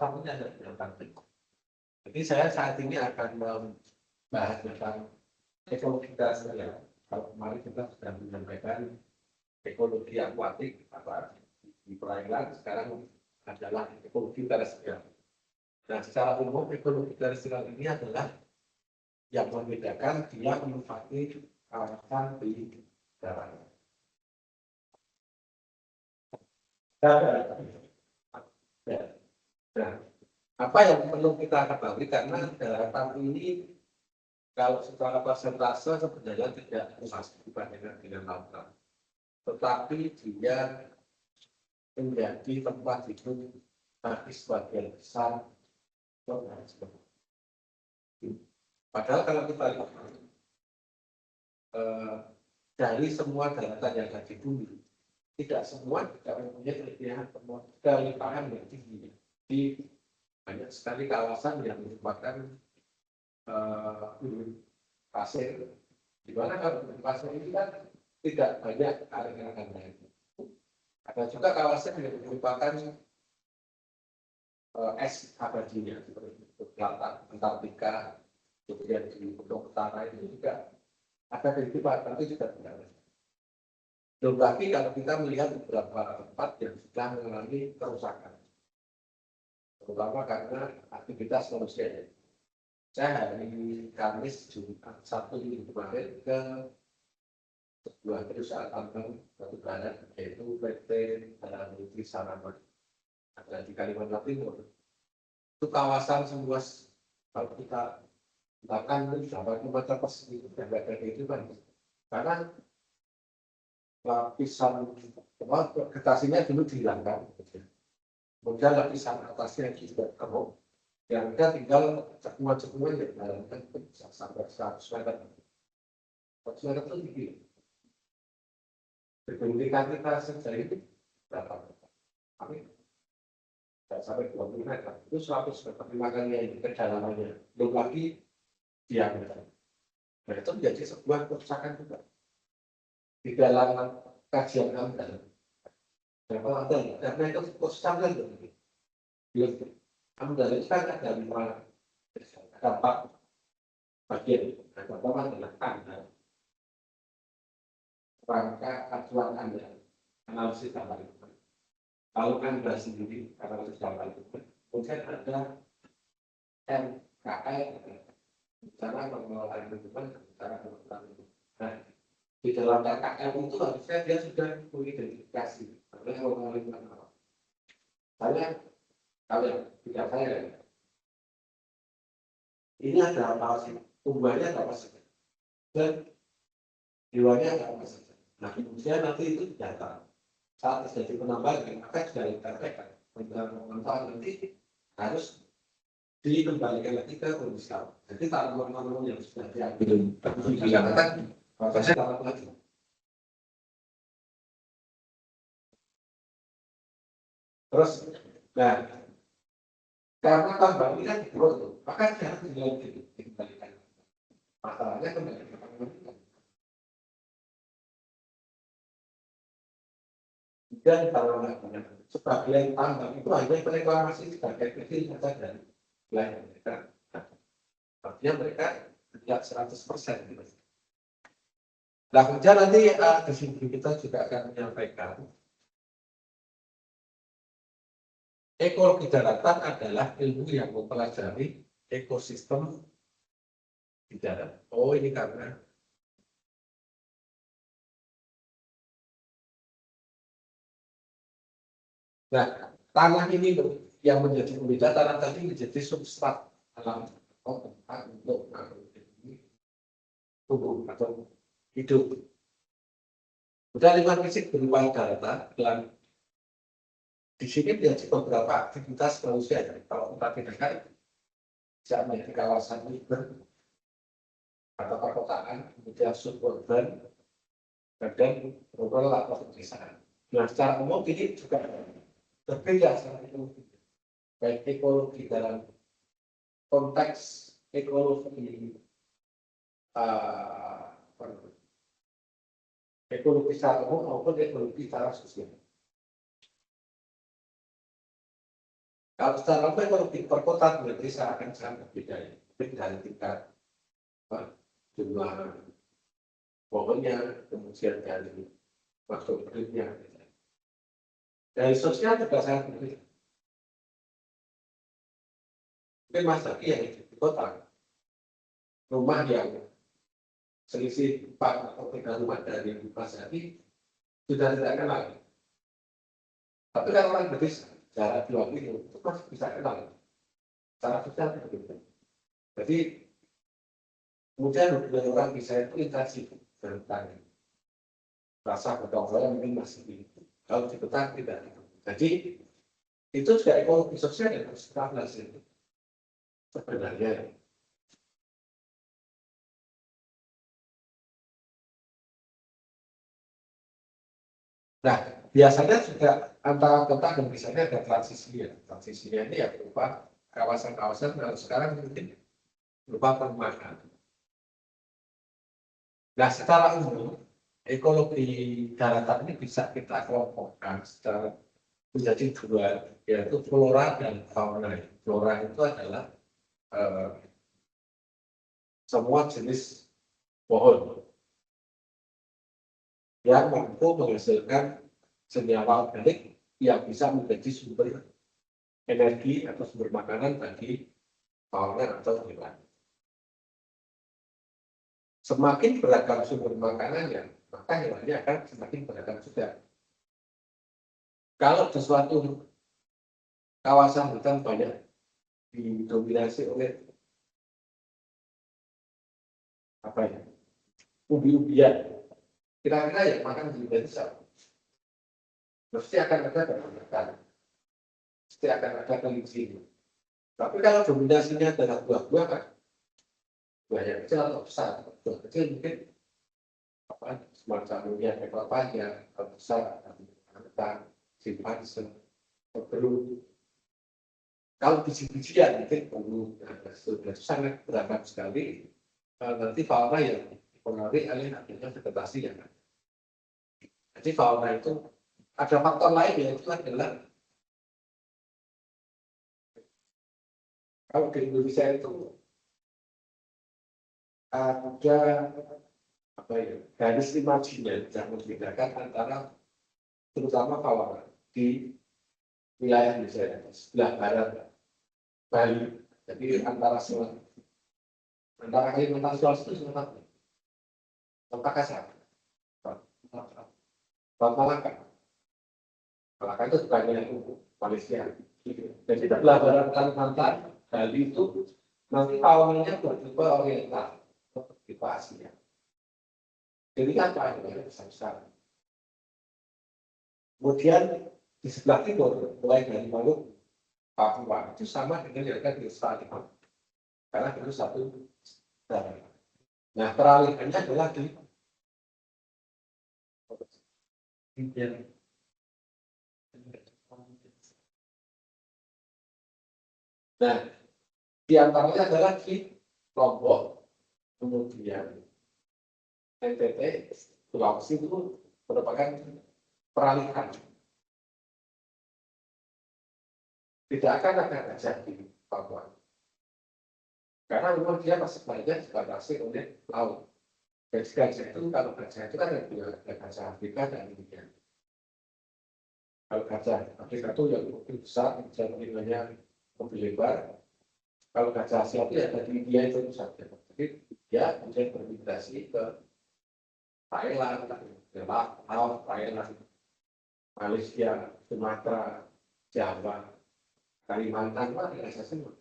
satunya adalah bidang praktik. Jadi saya saat ini akan membahas tentang ekologi terestrial. Kalau kemarin kita sudah menyampaikan ekologi akuatik apa di perairan, sekarang adalah ekologi terestrial. Nah, secara umum ekologi terestrial ini adalah yang membedakan dia menempati kawasan di darat. Nah, apa yang perlu kita ketahui karena daratan ini kalau secara persentase sebenarnya tidak luas dibandingkan dengan lautan, tetapi dia menjadi tempat hidup bagi sebagian besar organisme. Padahal kalau kita lihat dari semua daratan yang ada di bumi, tidak semua tidak mempunyai kelebihan kelimpahan yang tinggi. Di banyak sekali kawasan yang merupakan pasir, di mana kalau pasir ini kan tidak banyak area-area lain. Ada juga kawasan yang merupakan es abadinya seperti Selatan, Antartika, kemudian di Kutub Utara itu juga ada kehidupan, tapi juga tidak ada. Belum lagi kalau kita melihat beberapa tempat yang sudah mengalami kerusakan, terutama karena aktivitas manusia. Saya hari Kamis Jumat 1 minggu kemarin ke sebuah perusahaan tambang batu bara yaitu PT Nutri Sarama, ada di Kalimantan Timur. Itu kawasan seluas kalau kita katakan 8 km persegi yang ada kehidupan, karena lapisan vegetasinya dulu dihilangkan, kemudian lapisan atasnya juga keruh, yang ada tinggal cekuan-cekuan yang dalamnya bisa sampai 100 meter. 100 meter itu tinggi. Dibandingkan kita sejauh ini berapa? Tapi tidak sampai 20 meter. Itu 100 meter. 5 kali yang kedalamannya. Belum lagi diameter. Nah, itu menjadi sebuah kerusakan juga. Di dalam kajian AMDAL. Karena itu kerusakan kan begitu. AMDAL itu kan ada 5 dampak bagian. Yang pertama adalah AMDAL. Rangka acuan Anda, analisis dampak lingkungan. Kalau Anda sendiri analisis dampak lingkungan, kemudian ada MKL, cara pengelolaan lingkungan, cara pengelolaan lingkungan. Nah, di dalam KKL itu harusnya dia sudah mengidentifikasi oleh pengelolaan lingkungan apa. Saya, tidak saya, ini ada apa sih? Tumbuhannya apa sih? Dan jiwanya apa sih? Nah, kemudian nanti itu data. Saat terjadi penambahan, maka sudah dikatakan pemanfaatan nanti harus dikembalikan lagi ke kondisi awal. Jadi tanaman-tanaman yang sudah diambil dikatakan, prosesnya tanam lagi. Terus, nah, karena tambang ini kan dikurut, maka jangan dikembalikan. Masalahnya kembali ke penambahan. Dan kalau sebagian tambang itu hanya reklamasi sebagai kecil saja dari wilayah mereka. Artinya mereka tidak 100%. Nah, kemudian nanti di sini kita juga akan menyampaikan ekologi daratan adalah ilmu yang mempelajari ekosistem di darat. Oh, ini karena nah, tanah ini yang menjadi pembeda, tanah tadi menjadi substrat alam untuk tumbuh atau hidup. Sudah lingkungan fisik berupa daratan, dan di sini menjadi beberapa aktivitas manusia. Kalau kita bedakan, bisa menjadi kawasan urban atau perkotaan, kemudian suburban, dan rural atau pedesaan. Nah, secara umum ini juga berbeda secara ekologi, baik ekologi dalam konteks ekologi ekologi secara umum maupun ekologi secara sosial. Kalau secara umum kalau di perkotaan berarti akan sangat berbeda ya. Dari tingkat jumlah pohonnya, kemudian dari masuk kreditnya. Dari sosial juga sangat berbeda. Mungkin Mas Zaki yang di kota, rumah yang selisih 4 atau 3 rumah dari Mas Zaki sudah tidak kenal. Tapi kalau orang berdesa, jarak 2 kilo, itu masih bisa kenal. Secara sosial berbeda. Jadi, kemudian hubungan orang bisa itu interaksi bertanya. Rasa gotong royong mungkin masih begitu. Kalau di kota tidak. Jadi, itu juga ekonomi sosial yang harus kita pelajari. Sebenarnya. Nah, biasanya juga antara kota dan desanya ada transisi ya. Transisinya ini ya berupa kawasan-kawasan yang sekarang mungkin berupa perumahan. Nah, secara umum, ekologi daratan ini bisa kita kelompokkan secara menjadi dua, yaitu flora dan fauna. Flora itu adalah semua jenis pohon yang mampu menghasilkan senyawa organik yang bisa menjadi sumber energi atau sumber makanan bagi fauna atau hewan. Semakin beragam sumber makanannya, maka hewannya akan semakin beragam juga. Kalau sesuatu kawasan hutan banyak didominasi oleh apa ya, umbi-umbian, kira-kira yang makan di desa, mesti akan ada perbedaan, mesti akan ada kelinci. Tapi kalau dominasinya adalah buah-buah kan, buahnya kecil atau besar, buah kecil mungkin apa semacam dunia pepaya, atau besar, atau simpanse, perlu. Kalau biji-bijian mungkin perlu sudah sangat beragam sekali. Nanti fauna yang dipengaruhi oleh adanya vegetasi yang ada. Jadi fauna itu ada faktor lain yaitu adalah kalau di Indonesia itu ada apa ya, garis imajiner yang membedakan antara terutama fauna di wilayah Indonesia sebelah barat Bali. Jadi antara Kalimantan Sulawesi itu sama Makassar, Malaka. Malaka itu bukannya Malaysia. Jadi sebelah barat Kalimantan Bali itu nanti faunanya bertipe oriental, tipe Asia. Jadi apa yang besar-besar. Kemudian di sebelah timur, mulai dari Maluku, Papua, itu sama dengan yang ada di Australia. Karena itu satu daerah. Nah, peralihannya adalah di nah, di antaranya adalah di Lombok, kemudian NTT, Sulawesi itu merupakan peralihan. Tidak akan ada gajah di Papua. Karena memang dia masih banyak dibatasi oleh laut. Jadi gajah itu, kalau gajah itu kan ada gajah Afrika dan India. Kalau gajah Afrika itu yang lebih besar, jaringannya lebih lebar. Kalau gajah Asia itu ya dari India itu saja. Jadi dia kemudian bermigrasi ke Thailand, Laos, Thailand, Malaysia, Sumatera, Jawa, Kalimantan, ada gajah semua.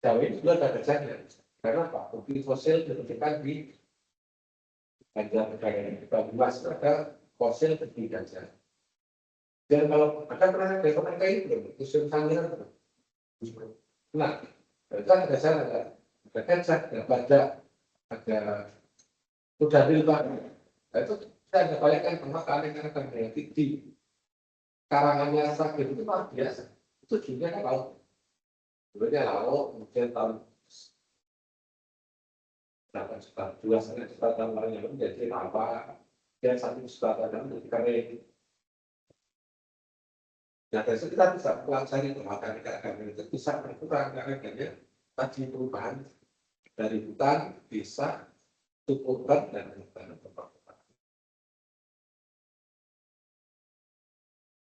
Jawa ini juga ada gajahnya. Karena apa? Bukti fosil ditemukan di Banjar di Banyumas ada fosil bukti gajah. Dan kalau ada pernah kayak itu, museum Sangir, nah, itu ada gajah, ada gajah, ada badak, ada kuda bilbah. Nah, itu saya ada bayangkan bahwa karang-karang genetik di karangannya Sangir itu luar biasa. Itu juga kan laut. Sebenarnya laut, kemudian tahun 2,5 juta tahun lalu menjadi lava, dan 1 juta tahun menjadi kering. Nah, dari situ kita bisa pelajari bahwa keanekaragaman itu bisa berkurang karena adanya tadi perubahan dari hutan, desa, suburban, dan hutan.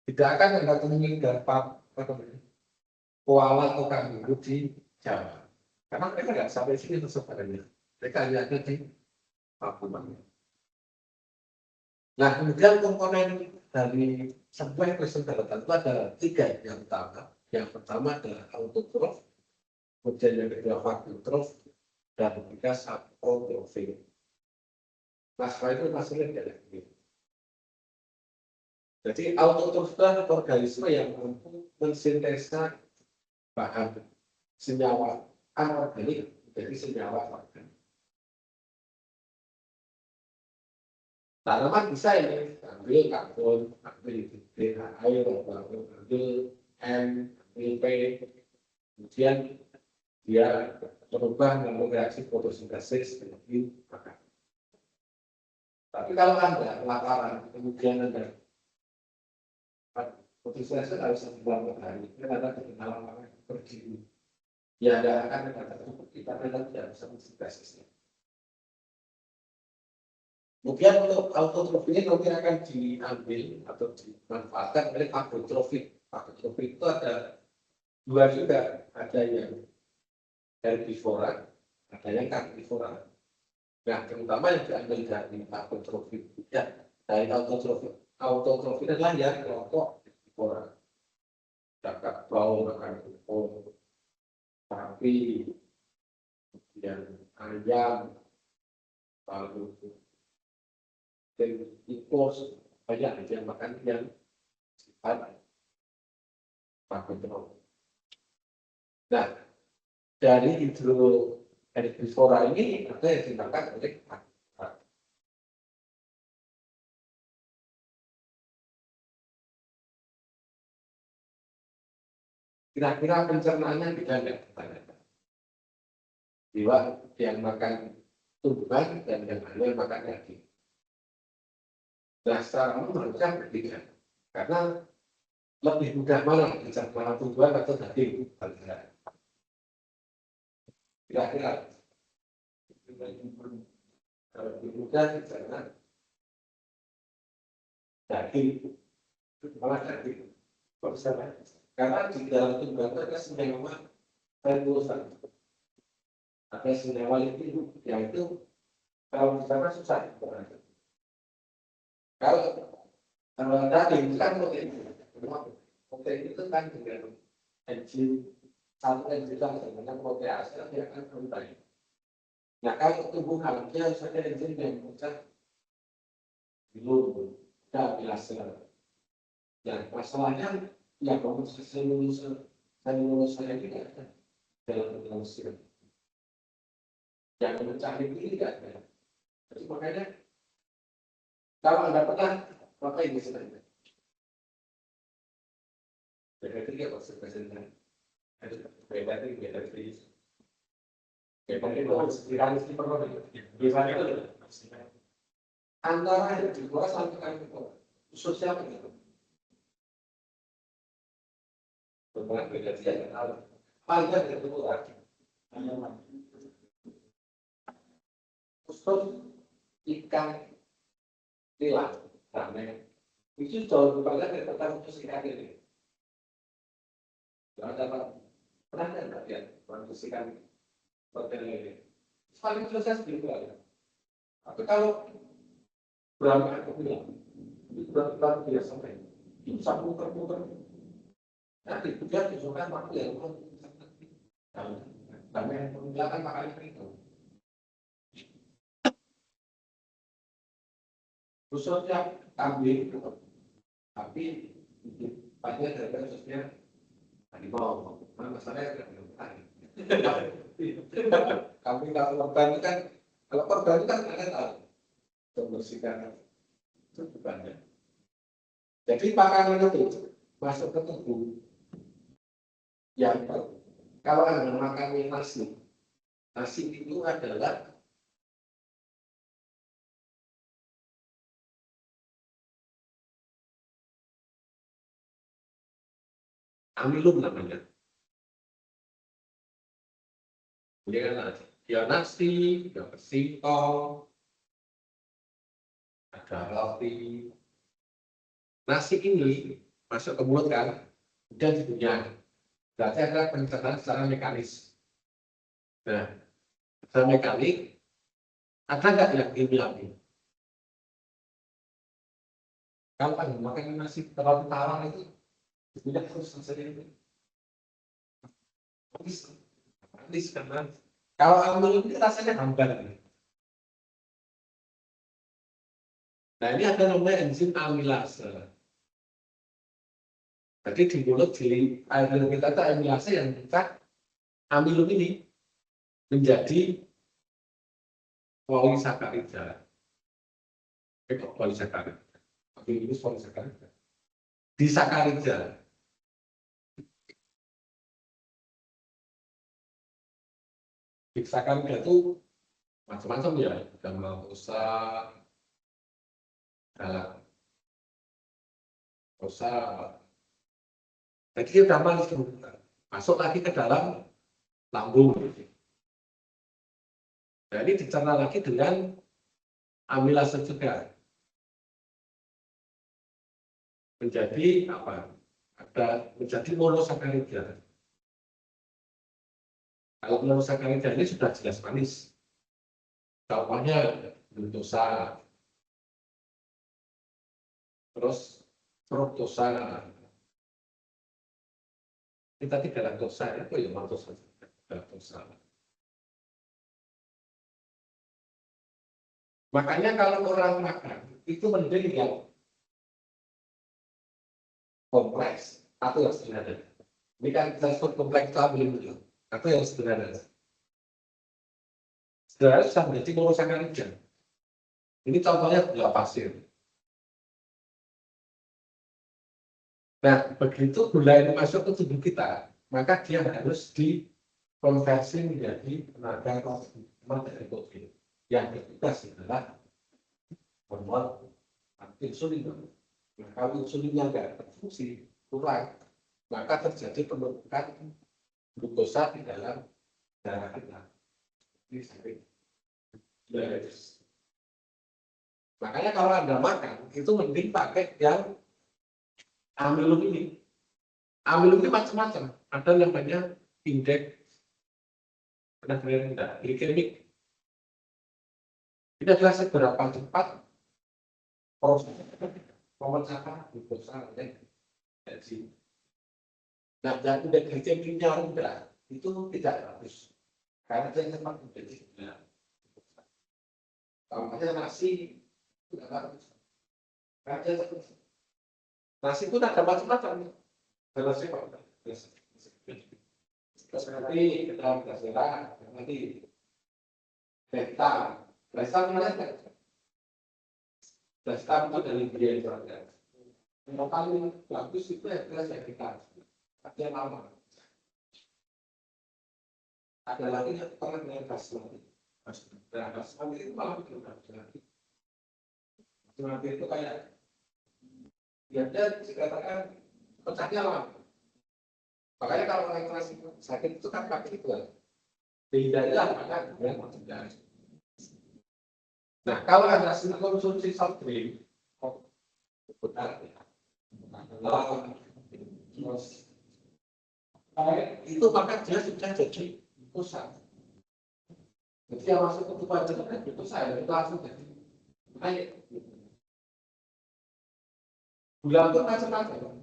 Tidak akan ada kemungkinan dampak koala atau kanguru di Jawa. Karena mereka nggak sampai sini sebenarnya. Mereka hanya ada di Papua. Nah, kemudian komponen dari sebuah ekosistem daratan itu ada 3 yang utama. Yang pertama adalah autotrof, kemudian yang kedua fakultrof, dan ketiga saprotrofi. Nah, setelah itu hasilnya tidak lagi. Jadi autotrof itu adalah organisme yang mampu mensintesa bahan senyawa anorganik menjadi senyawa organik. Tanaman bisa ini ambil karbon, ambil air, ambil N, ambil P, kemudian dia berubah melalui reaksi fotosintesis menjadi makanan. Tapi kalau Anda kelaparan, kemudian Anda fotosintesis harus sebulan matahari, kan Anda kekenalan makan berdiri. Ya, Anda akan cukup kita tidak bisa mensintesis. Kemudian untuk autotrofi ini nanti akan diambil atau dimanfaatkan oleh fagotrofi. Fagotrofi itu ada 2 juga, ada yang herbivora, ada yang karnivora. Nah, terutama yang diambil dari fagotrofi, ya, dari autotrofi. Autotrofi adalah yang kelompok herbivora. Kakak bau, makan rumput, sapi, kemudian ayam, lalu dan ikut banyak yang makan yang sifat fagotrof. Nah, dari herbivora ini ada yang dimakan oleh manusia. Kira-kira pencernaannya bisa nggak? Jiwa yang makan tumbuhan dan yang lain makan daging. Nah, secara umum harusnya berbeda. Karena lebih mudah mana mencerna tumbuhan atau daging? Kira-kira kalau lebih mudah mencerna daging, malah daging. Karena di dalam tumbuhan itu ada senyawa revolusan, ada senyawa lipid yang itu kalau misalnya susah. Kalau daging kan protein itu kan dengan enzim satu enzim namanya protease yang akan berubah. Nah, kalau tumbuhan dia harus ada enzim yang bisa dulu amilase. Nah, masalahnya yang seluruh saya tidak ada dalam manusia. Yang mencari ini tidak ada. Jadi makanya kalau Anda pernah maka ini sebenarnya. Beda tiga maksud presiden. Beda dari beda itu sekiranya sih perlu gimana itu antara yang dua sampai kami khususnya begitu. Berbeda beda dia panjang dari luar. Khusus ikan nila, karena itu jauh berbeda dari tentang khusus ikan ini. Jangan pernah ada ya khusus ikan ini. Paling selesai begitu aja. Tapi kalau berapa aku bilang, itu berapa biasa sampai itu satu putar. Nanti dia disukai waktu yang kami menggunakan makanan itu. Khususnya kambing, tapi banyak dari khususnya harimau. Masalahnya kambing kalau korban kan, ada tahu membersihkan itu bukannya. Jadi makanan itu masuk ke tubuh yang kalau Anda makan nasi itu adalah amilum namanya. Ya nasi, ya singkong, ada roti. Nasi ini masuk ke mulut kan, kemudian dikunyah. Berarti ada pencernaan secara mekanis. Nah, secara mekanik, ada nggak yang ilmiah? Kalau kan makan nasi terlalu tawar itu, dikunyah terus saja itu. Manis karena kalau ambil ini rasanya hambar. Nah ini ada namanya enzim amilase. Jadi di mulut di air minum kita itu amilase yang kita amilum ini menjadi polisakarida. Polisakarida. Amilum polisakarida. Disakarida. Disakarida itu macam-macam ya, ada maltosa, galaktosa. Jadi dia udah manis masuk lagi ke dalam lambung. Nah ini dicerna lagi dengan amilase juga. Menjadi apa? Ada menjadi monosakarida. Kalau monosakarida ini sudah jelas manis. Contohnya glukosa, terus fruktosa. Kita tidak laktosa, itu ya laktosa. Makanya kalau orang makan itu mending yang kompleks atau yang sederhana. Ini kan tersebut kompleks itu ambil dulu atau yang sederhana. Sederhana bisa menjadi monosakarida. Ini contohnya gula pasir. Nah, begitu gula ini masuk ke tubuh kita, maka dia harus dikonversi menjadi tenaga protein. Yang bertugas adalah hormon insulin. Nah, kalau insulinnya nggak berfungsi, kurang, maka terjadi penumpukan glukosa di dalam darah kita. Makanya kalau Anda makan, itu mending pakai yang amilum ini. Amilum ini macam-macam. Ada namanya indeks rendah, glikemik. Ini adalah seberapa cepat proses pemecahkan glukosa oleh enzim. Nah, dan indeks glikemiknya rendah itu tidak bagus. Karena dia cepat menjadi gula. Contohnya nasi tidak bagus. Karena dia cepat. Nasi itu ada macam-macam. Nasi apa? Terus nanti kita serah, nanti beta namanya beta itu dari dia itu ada. Yang paling bagus itu adalah beta, artinya lama. Ada lagi yang pernah dengan basmati. Basmati itu malah bikin basmati. Basmati itu kayak ya dia dikatakan pecahnya lama. Makanya kalau orang keras sakit itu kan pakai itu kan. Hindarilah maka kemudian mencegah. Nah, kalau Anda sudah konsumsi soft drink, benar ya. Itu maka dia sudah jadi pusat. Jadi yang masuk ke tubuh kita itu saya itu langsung jadi naik. Gula pun macam-macam.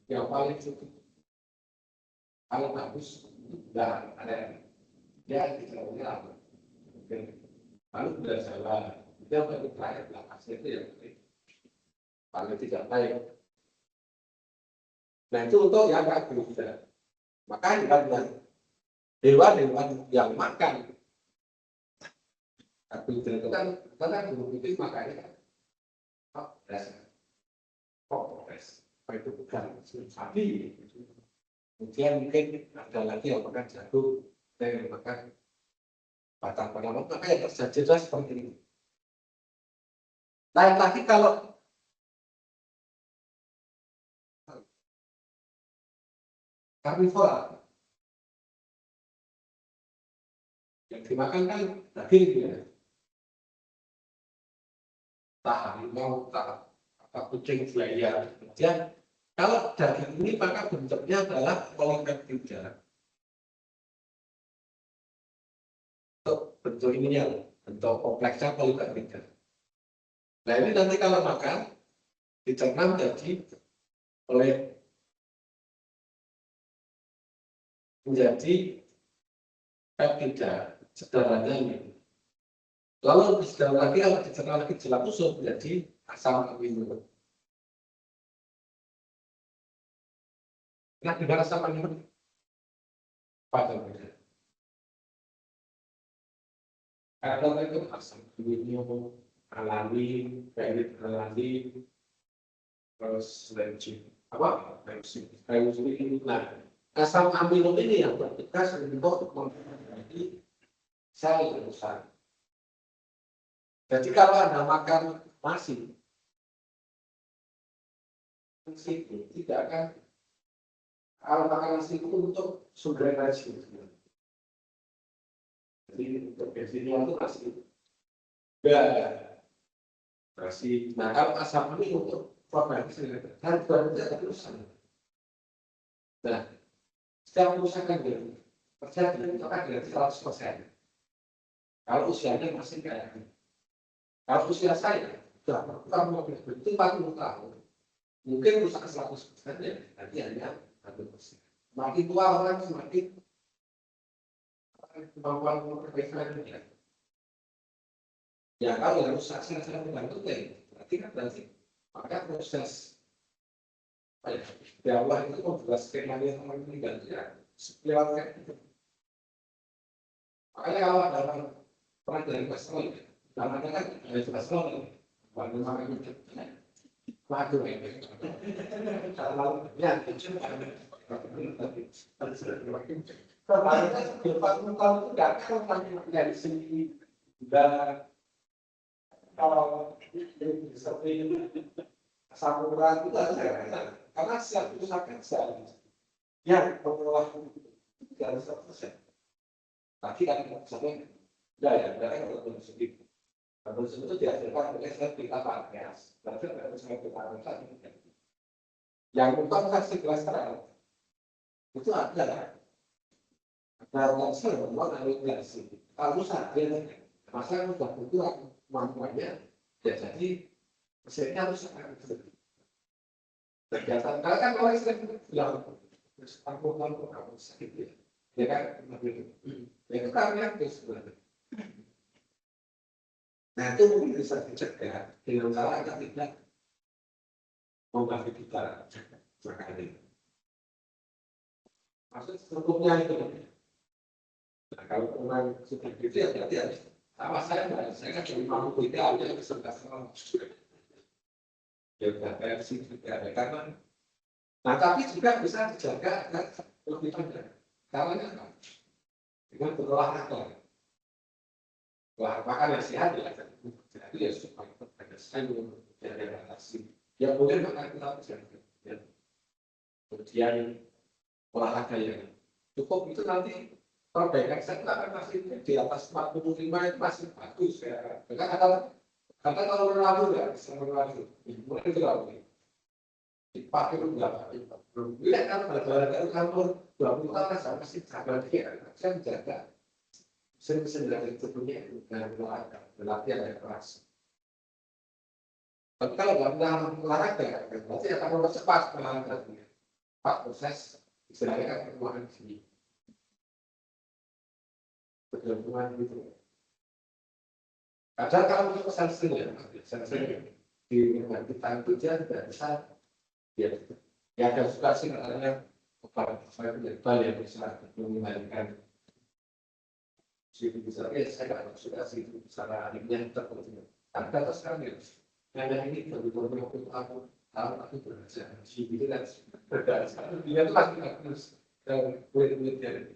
Yang paling cukup, paling bagus, dan ada dia dijalannya apa? Lalu gula Jawa, dia paling terakhir belakang itu yang paling tidak baik. Nah itu untuk yang nggak gula. Makanya hewan-hewan yang makan karbohidrat itu kan berpikir makanya progres itu bukan sapi. Kemudian mungkin ada lagi yang makan jagung, yang makan batang penamuk, maka yang terjadi adalah seperti ini. Lain lagi kalau karnivora. Yang dimakan kan daging ya. Harimau, kucing, buaya. Kemudian kalau daging ini maka bentuknya adalah polypeptida. Bentuk ininya, bentuk kompleksnya polypeptida. Nah ini nanti kalau makan dicerna menjadi peptida sederhananya ini. Lalu lebih sederhana lagi kalau dicerna lagi jelas usul menjadi asam amino. Nah dengan asam amino apa namanya? Karena itu asam amino alami, perit alami, terus apa? Nah, asam amino ini yang bertugas untuk menjadi sel yang besar. Jadi kalau Anda makan nasi itu tidak akan, kalau makan nasi itu untuk sumber energi. Jadi untuk bensinnya itu nasi. Nasi. Nah kalau asam ini untuk probiotik dan tidak terusan. Nah, setiap kerusakan yang terjadi itu akan dari 100%. Kalau usianya masih kayak ini. Kalau usia saya sudah berkurang itu 40 tahun, mungkin rusak 100% ya, nanti hanya 1%. Semakin tua orang semakin kemampuan memperbaiki ya. Ya kalau yang rusak sangat membantu berarti kan maka proses dakwah itu membuat skenario orang meninggal ya lewat itu. Makanya kalau ada orang pernah dari kolesterol, namanya kan ada kolesterol, baru makan itu, waduh ini, kalau ya itu kalau tidak kan dari segi dan kalau seperti samurai itu ada karena setiap usahakan yang mengolah dari 100%. Tapi kan misalnya ya kalau sedikit kalau itu dihasilkan oleh sertifikat panas, berarti ada sertifikat panas. Yang untuk versi kolesterol itu ada sel membuat aligrasi. Kalau sadar, masa sudah berkurang kemampuannya, ya jadi mesinnya harus kegiatan. Karena kan orang sering bilang, aku kamu sakit ya kan? Itu karena itu sebenarnya. Nah itu mungkin bisa dicegah dengan cara agar tidak membagi kita sekali. Maksud strukturnya itu. Nah kalau orang seperti itu ya berarti harus sama saya kan cuma mampu idealnya sebelah sama. Ya udah versi juga ada karena. Nah tapi juga bisa dijaga agar lebih panjang. Caranya apa? Dengan berolahraga. Makan yang sehat ya, jadi ya supaya terpegang dan adaptasi. Ya boleh makan kita ya. Kemudian olahraga yang cukup itu nanti perbaikan saya akan masih di atas 45 itu masih bagus ya. Karena kalau berlalu ya bisa berlalu, mulai itu lalu. Dipakai enggak? Lihat kan pada kantor 20 tahun masih jaga dia, saya jaga. Sering dari tubuhnya dengan berlatih yang keras. Tapi kalau nggak pernah olahraga, berarti akan mempercepat olahraganya. Proses istilahnya kan perkembangan sini. Perkembangan gitu. Kadang kalau untuk sensing di lingkungan kita itu dia tidak bisa ya ada suka sih katanya kepada saya menjadi yang bisa mengendalikan itu bisa saya nggak suka sih itu secara ilmiah tertentu. Tapi kata sekarang ya, karena ini betul-betul untuk aku belajar sih itu kan berdasar dia itu pasti harus kulit dari.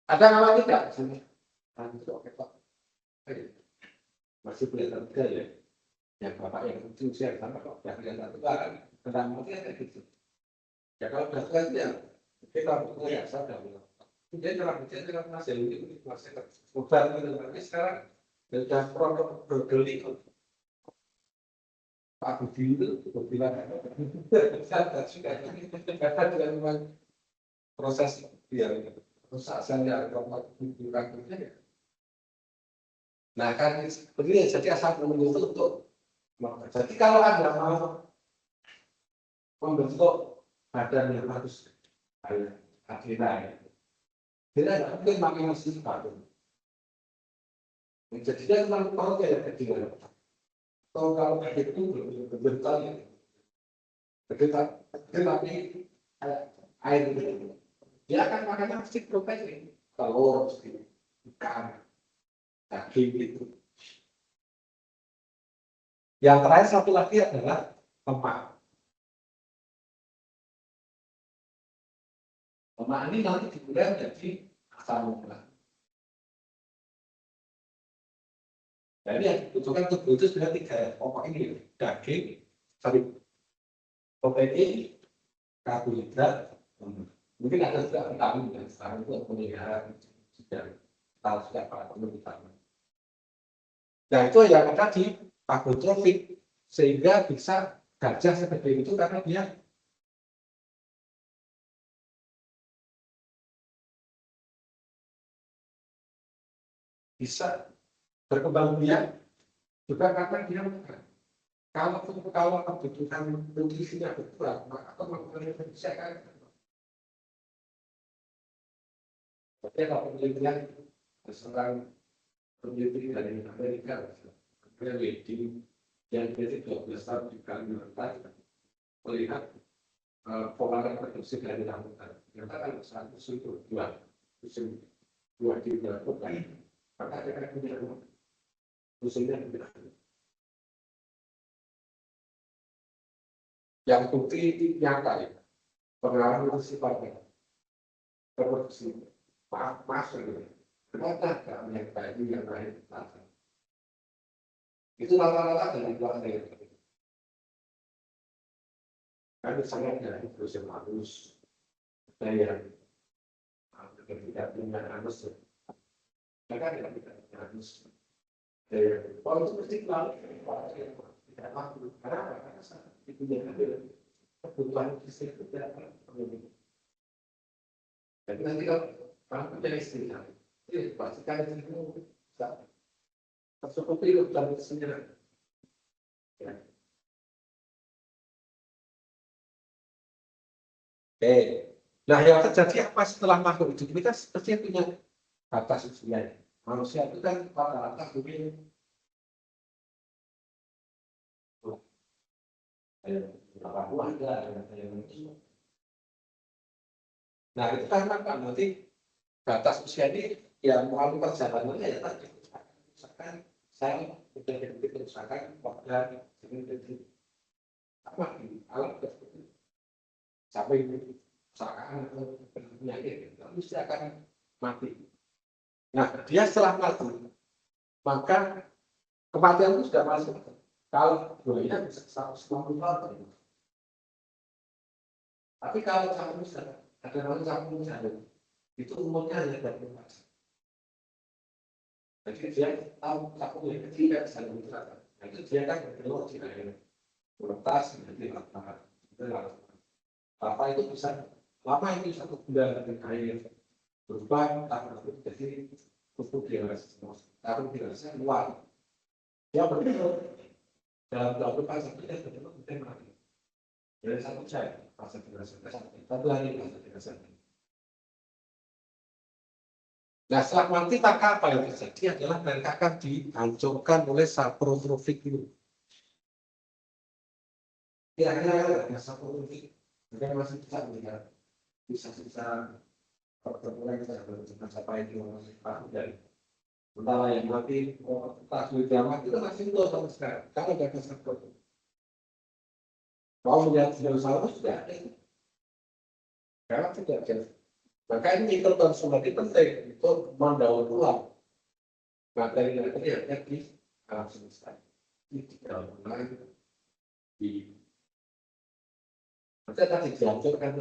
Ada nama tidak sini? Itu oke pak. Masih kelihatan tidak ya? Yang bapak yang lucu saya sama kok yang kelihatan itu kan tentang mati kayak gitu. Ya kalau batuan itu ya kita butuh ya sadar. Dia dalam hasil itu masih obat itu tapi sekarang sudah produk bergeli Pak Budi itu bilang sadar sudah karena dia memang proses dia rusak saya kalau kurang ya. Nah kan begini jadi asal menunggu untuk jadi kalau Anda mau membentuk badan yang harus akhirnya tidak mungkin makin masih baru. Jadi dia memang perlu kayak kecil. Kalau itu belum bentar ya. Tetapi air itu dia akan makannya pasti protein, telur, ikan, daging gitu. Yang terakhir satu lagi adalah lemak. Lemak ini nanti digunakan jadi asam urat. Jadi yang dibutuhkan tubuh itu sebenarnya tiga pokok ini, daging, protein, karbohidrat, mungkin ada juga vitamin yang sekarang itu memelihara sudah tahu sudah para vitamin. Nah itu yang ada di fagotrofik sehingga bisa gajah seperti itu karena dia bisa berkembang biak juga karena dia makan. Kalau kebutuhan nutrisinya berkurang, maka kemampuannya bisa kan. Tapi kalau penelitian seorang peneliti dari Amerika, dia wedding yang jadi 12 tahun di Kalimantan melihat pola reproduksi dari rambutan. Ternyata kalau satu itu dua dilakukan, maka akan punya musimnya berbeda. Yang bukti nyata ya, pengaruh sifatnya reproduksi masuk gitu. Ternyata kami yang tadi yang lain itu rata-rata dari keluarga yang kan misalnya dari usia halus saya tidak punya anus mereka tidak punya anus kalau itu mesti keluar tidak mampu karena itu yang ada kebutuhan fisik itu tidak terpenuhi. Jadi nanti kalau punya istri pastikan itu bisa tercukupi kebutuhan sendiri. Oke. Nah, yang terjadi apa setelah makhluk hidup ini kan sepertinya punya batas usia. Manusia itu kan rata-rata mungkin 80 ada yang nah itu karena kan nanti batas usia ini yang melalui perjalanannya ya tadi misalkan saya sudah jadi kerusakan pada apa alat tersebut sampai misalkan atau penyakit mesti akan mati. Nah dia setelah mati maka kematian itu sudah masuk. Kalau buaya bisa 150 tahun. Tapi kalau cangkul ada namanya cangkul jarum, itu umurnya hanya 20 tahun. Jadi dia tahu cangkul yang kecil dan bisa bergerak. Nah, itu dia kan bergerak di air, meretas menjadi lapa. Lapa itu bisa lama itu 1 bulan di air berubah tanah jadi pupuk dewasa. Taruh dewasa luar. Dia bergerak dalam 24 jam dia bergerak mati. Dari 1 jam fase dewasa, 1 hari fase dewasa. Nah, setelah mati maka apa yang terjadi adalah mereka akan dihancurkan oleh saprotropik itu. Kira-kira ada saprotropik, mereka masih bisa melihat, bisa pertemuan dengan siapa itu dari entah yang mati, tak sulit mati itu masih itu sama sekali. Kalau ada saprotropik, kalau melihat dinosaurus sudah ada, karena tidak ada. Maka ini konsumen penting untuk mendaur ulang materi-materi yang ada di alam semesta. Ini daur ulang di Maksudnya tadi dihancurkan.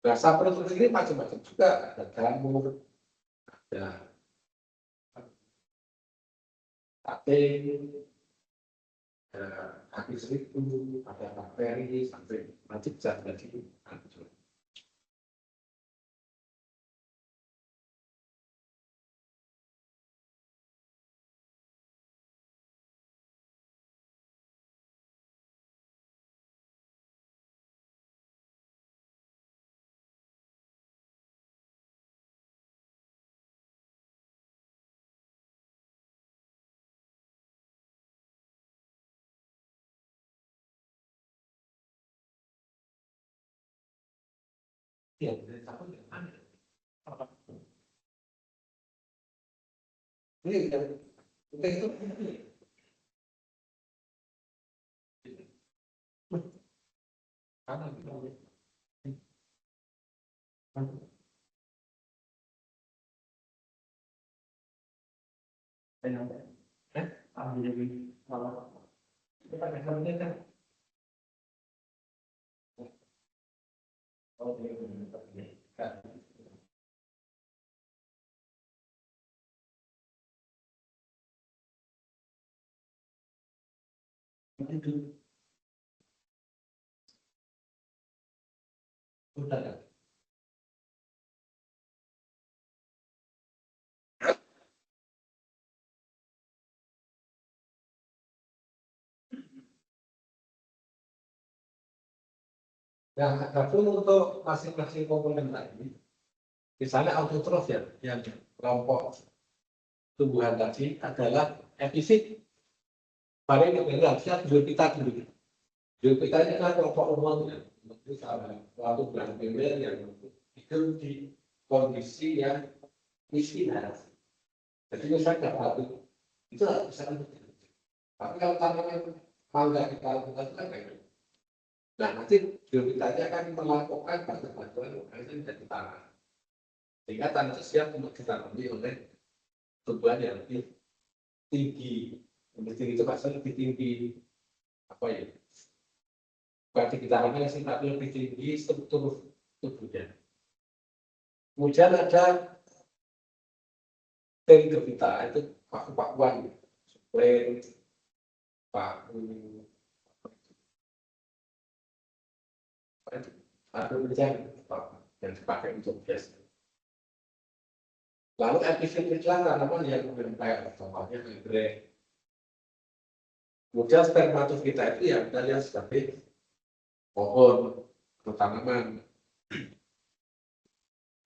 Nah, saprotron ini macam-macam juga, ada jamur, ada sate, ada kaki seribu, ada bakteri, sampai nanti bisa jadi hancur. Iya, dari tahun yang mana? Ini yang itu karena itu sudah. Nah, tapi untuk masing-masing komponen tadi, misalnya autotrof ya, yang kelompok tumbuhan tadi adalah efisien. Paling ini harusnya biopita dulu. Biopita ini kan kelompok umum ya, itu salah suatu bulan primer yang hidup di kondisi yang miskin. Jadi misalnya kalau itu bisa. Tapi kalau tanaman mangga kita lakukan itu kan baik. Nah, nanti biopitanya akan melakukan bantuan organisasi dari tanah. Sehingga tanah itu siap untuk ditanami oleh tumbuhan yang lebih tinggi. Lebih tinggi itu maksudnya lebih tinggi apa ya? Bukan ditanami sih, tapi lebih tinggi struktur tubuhnya. Kemudian ada pteridophyta itu paku-pakuan, suplin, paku, paku yang dipakai untuk bias. Lalu epifit itulah tanaman yang kayak contohnya anggrek. Kemudian spermatofita itu yang kita lihat sebagai pohon atau tanaman.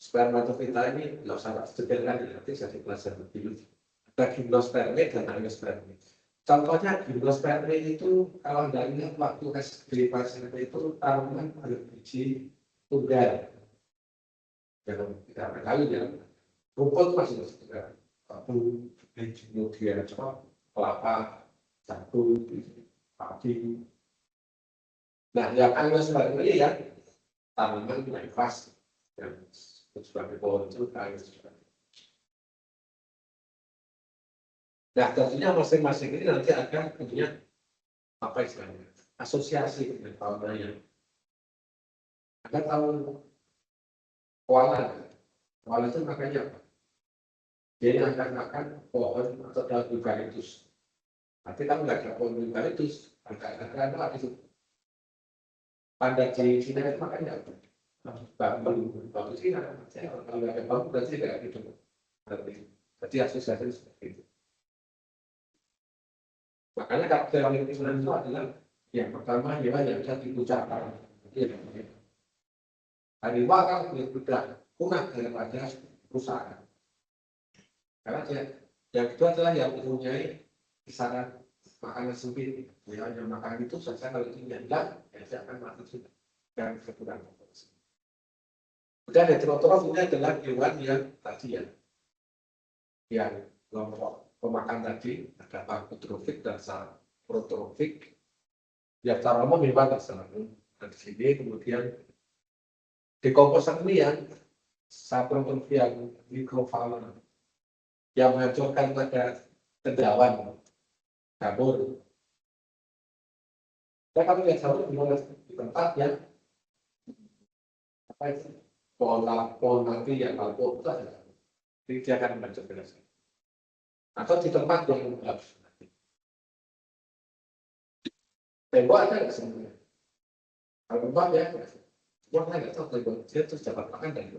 Spermatofita ini nggak usah detailkan, nanti saya dipelajari lebih. Ada gimnosperme dan angiosperme. Contohnya gimnosperme itu kalau Anda ingat waktu SD pas SMP itu tanaman berbiji tunggal. Yang tidak berkali ya. Rumput masih juga. Satu, kemudian kelapa, satu, padi. Nah, yang angiosperme ini ya tanaman naifas yang sebagai pohon itu angiosperme. Nah, tentunya masing-masing ini nanti akan punya apa istilahnya asosiasi dengan faunanya. Anda tahu koala, koala itu makanya apa? Dia akan makan pohon atau daun eukaliptus. Tapi kalau nggak ada pohon eukaliptus, ada apa itu? Pada di Cina itu makanya apa? Bambu Cina. Kalau nggak ada bambu berarti nggak ada hidup. Jadi asosiasi seperti itu. Makanya kalau teori itu adalah yang pertama hewan yang bisa diucapkan. Harimau kan lebih mudah punah daripada perusahaan. Karena yang kedua adalah yang mempunyai kisaran makanan sempit. Yang makan itu saja kalau itu hilang, ya dia akan mati juga. Dan kekurangan. Kemudian heterotrof ini adalah hewan yang tadi ya, yang kelompok pemakan tadi ada autotrofik dan saprotropik. Ya secara umum hewan terserah. Dan di sini kemudian dekomposan ini yang saprotropik yang mikrofauna yang menghancurkan pada kedawan, jamur, Saya kalau lihat sawit di tempat yang apa itu pohon nanti yang lapor itu ada. Jadi dia akan membaca beras. Atau di tempat yang tembok ada nggak sebenarnya? Kalau tembok ya, tembok saya nggak tahu tembok dia terus dapat makan dan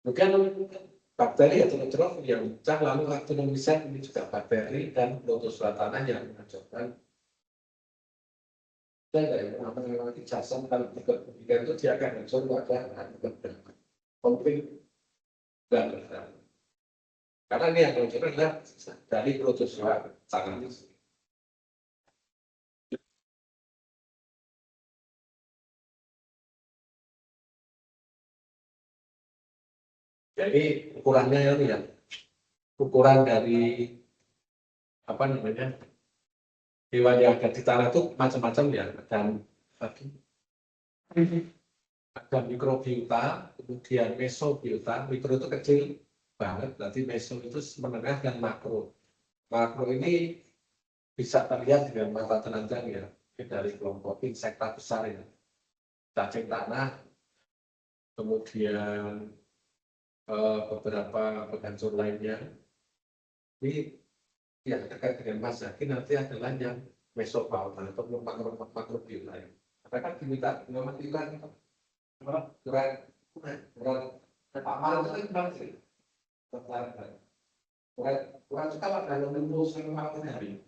mungkin bakteri atau neutrof yang pecah lalu actinomycet ini juga bakteri dan protozoa yang menghancurkan. Saya nggak yang nanti jason kalau kemudian itu dia akan hancur pada konflik dan karena ini yang hancur adalah dari protozoa tangan itu. Jadi ukurannya ini ya, ukuran dari apa namanya hewan yang ada di tanah itu macam-macam ya, dan ada mikrobiota, kemudian mesobiota. Mikro itu kecil banget, berarti meso itu menengah dan makro. Makro ini bisa terlihat dengan mata telanjang ya, dari kelompok insekta besar ya, cacing tanah, kemudian beberapa penghancur lainnya. Ini yang terkait dengan Mas Zaki nanti adalah yang mesofauna atau makrobiota. Karena kan diminta mematikan kurang amal itu kan kurang sih. Kurang sekali dalam menunggu selama hari.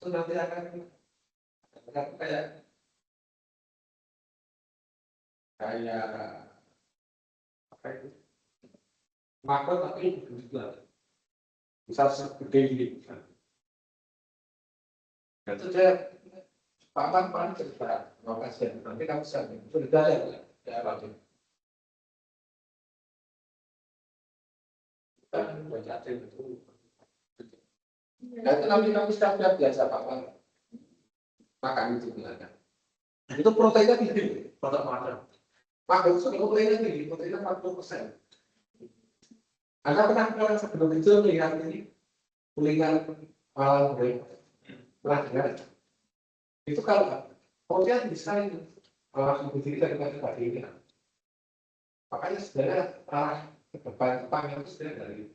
Itu nanti akan kayak apa itu? Makro tapi juga bisa segede ini. Itu saya paman cerita, makasih. Nanti kamu bisa sudah ya Pak. Dan baca itu. Dan itu nanti kamu sudah biasa paman makan itu bilangnya. Itu proteinnya tinggi, protein macam. Makro itu proteinnya tinggi, proteinnya 40%. Anda pernah orang sebelum itu melihat ini kuliah malam pernah dengar? Itu kalau protein bisa itu lebih tinggi daripada bagian. Makanya sebenarnya arah ke depan pangan itu sebenarnya dari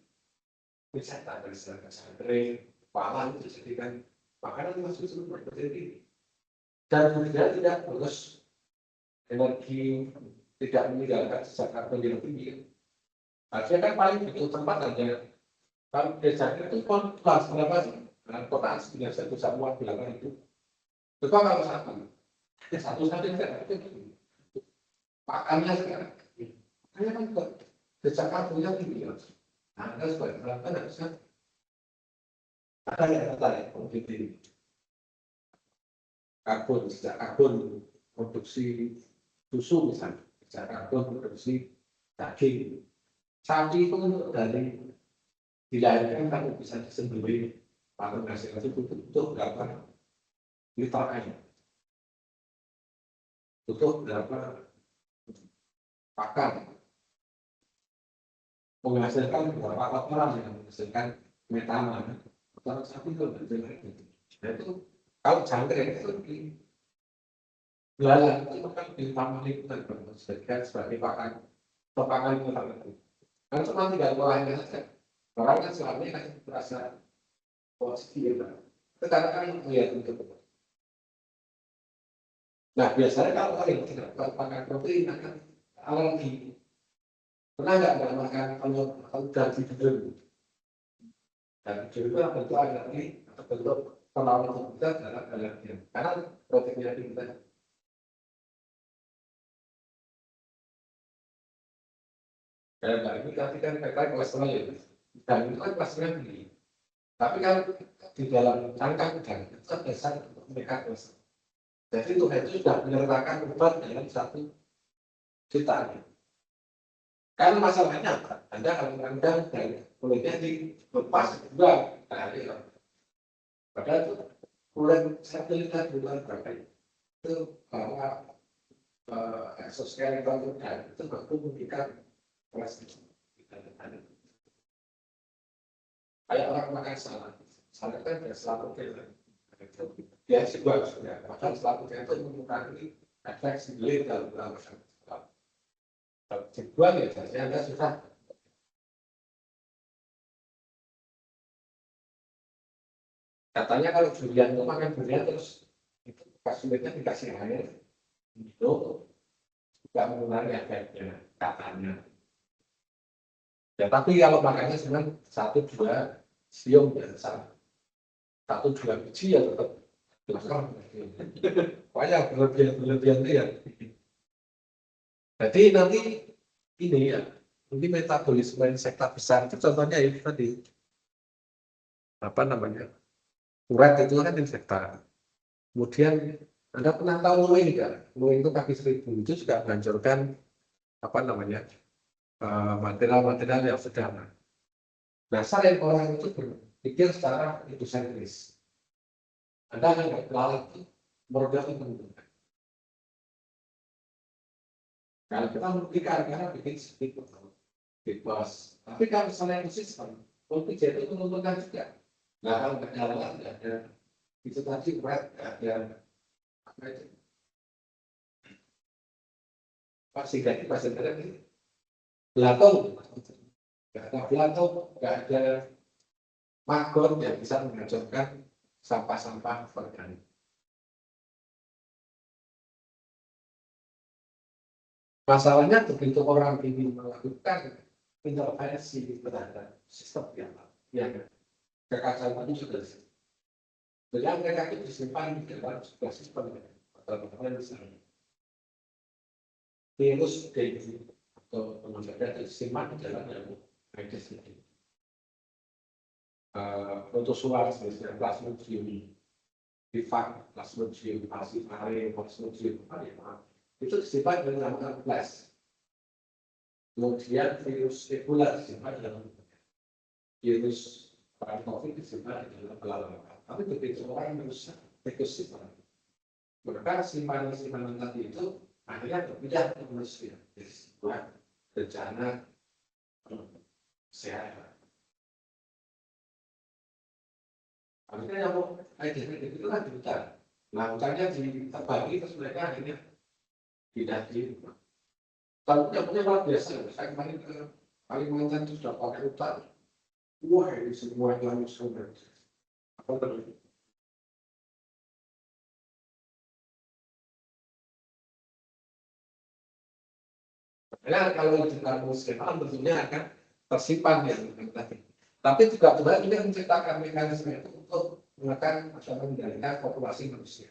wisata dari santri, kepala itu jadikan makanan masuk semua berarti dan juga tidak terus energi tidak meninggalkan sisa karbon yang tinggi. Artinya kan paling butuh tempat aja. Kalau biasanya itu kelas berapa sih? Transportasi dengan satu satuan belakang itu. Coba kalau satu tidak itu pakannya sekarang. Hanya kan sisa karbonnya tinggi. Nah, Anda sebagai pelanggan harusnya ada yang tertarik begitu. Sejak karbon produksi susu misalnya, sejak karbon produksi daging. Sapi itu dari dilahirkan kalau bisa disembelih atau hasil itu butuh berapa liter air, butuh berapa pakan, menghasilkan beberapa kotoran yang menghasilkan metana. Kotoran sapi itu berjalan gitu. Nah itu kalau jangkrik itu di belalang itu kan ditambah lingkungan sebagai pakan pakan itu. Kan cuma tinggal ngolahnya saja. Orang kan selama ini kan merasa positif ya. Tetapi kan melihat untuk. Nah biasanya kalau orang yang tidak makan protein akan alergi. Pernah nggak makan kalau daging daging? Daging itu bentuk alergi atau bentuk penolakan kita adalah alergi. Karena proteinnya tinggi. Kayak Mbak ini tadi kan kata kolesterol ya, dan itu kan kolesterolnya tinggi. Tapi kalau di dalam cangkang udang itu kan dasar untuk mereka kolesterol. Jadi Tuhan itu sudah menyertakan obat dalam satu ciptaan. Karena masalahnya apa? Anda kalau mengandang dan kulitnya dilepas juga, padahal itu kulit sertilitas bukan berapa itu bahwa eksoskeleton udang itu mampu memberikan kolesterol. Kayak orang makan salad. Saya kan ada selaputnya. Ya juga sudah, bahkan selaputnya itu mengurangi efek simbiosis dalam pengawasan. Dibuang ya, saya Anda susah. Katanya kalau durian itu makan durian terus itu sulitnya dikasih air, itu juga mengurangi efeknya, katanya. Ya tapi kalau makannya cuma 1-2 siung biasa, 1-2 biji ya tetap besar. Banyak berlebihan itu ya. Jadi nanti ini ya, nanti metabolisme insekta besar itu contohnya ini tadi apa namanya? Uret itu kan insekta. Kemudian Anda pernah tahu luwing nggak? Luwing itu kaki 1000 itu juga menghancurkan apa namanya material-material yang sederhana. Nah, selain orang itu berpikir secara egosentris, Anda nggak lalat modal menentukan. Kalau kita merugikan karena bikin sedikit bebas. Tapi kalau misalnya ekosistem, politik itu menentukan juga. Nah, kalau nggak ada lalat, nggak ada itu tadi red, nggak ada apa itu? Pasti ada belatung, nggak ada belatung, nggak ada maggot yang bisa menghancurkan sampah-sampah organik. Masalahnya begitu orang ingin melakukan intervensi terhadap sistem yang kekacauan tadi sudah disebut. Jadi mereka itu disimpan di dalam sebuah sistem misalnya virus dengue atau penyakit disimpan di dalam yang medis ini. Protozoa seperti Plasmodium, Bifid, Plasmodium, Falciparum, Plasmodium, itu disimpan dalam amplas. Kemudian virus Ebola disimpan dalam virus COVID disimpan di dalam pelabuhan. Tapi begitu orang merusak ekosistem, maka simpanan tadi itu akhirnya berpindah ke manusia. Jadi sebuah bencana kesehatan. Artinya yang itu kan di hutan. Nah, hutannya diterbagi terus mereka akhirnya pindah di rumah. Tapi punya luar biasa. Saya kemarin ke Kalimantan itu sudah pakai hutan. Wah, ini semuanya sudah apa terjadi? Nah, kalau di kampus sekarang tentunya akan tersimpan yang tadi. Tapi juga Tuhan ini menciptakan mekanisme itu untuk menekan atau mengendalikan populasi manusia.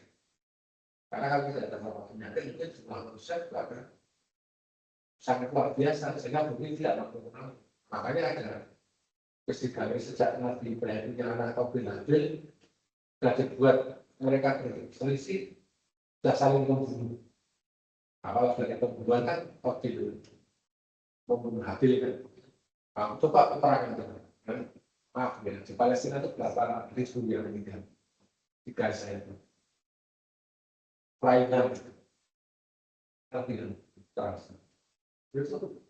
Karena kalau tidak ada penyakit, itu jumlah manusia juga akan sangat luar biasa, sehingga bumi tidak mampu menang. Makanya ada peristiwa sejak Nabi Ibrahim yang anak Qabil Habil sudah dibuat mereka berselisih, sudah saling membunuh. Kalau dari pembunuhan kan Qabil membunuh Habil kan. Nah, coba peperangan kan. Maaf ya, di Palestina itu berapa ribu yang meninggal di Gaza itu. Lainnya, tapi terasa. Itu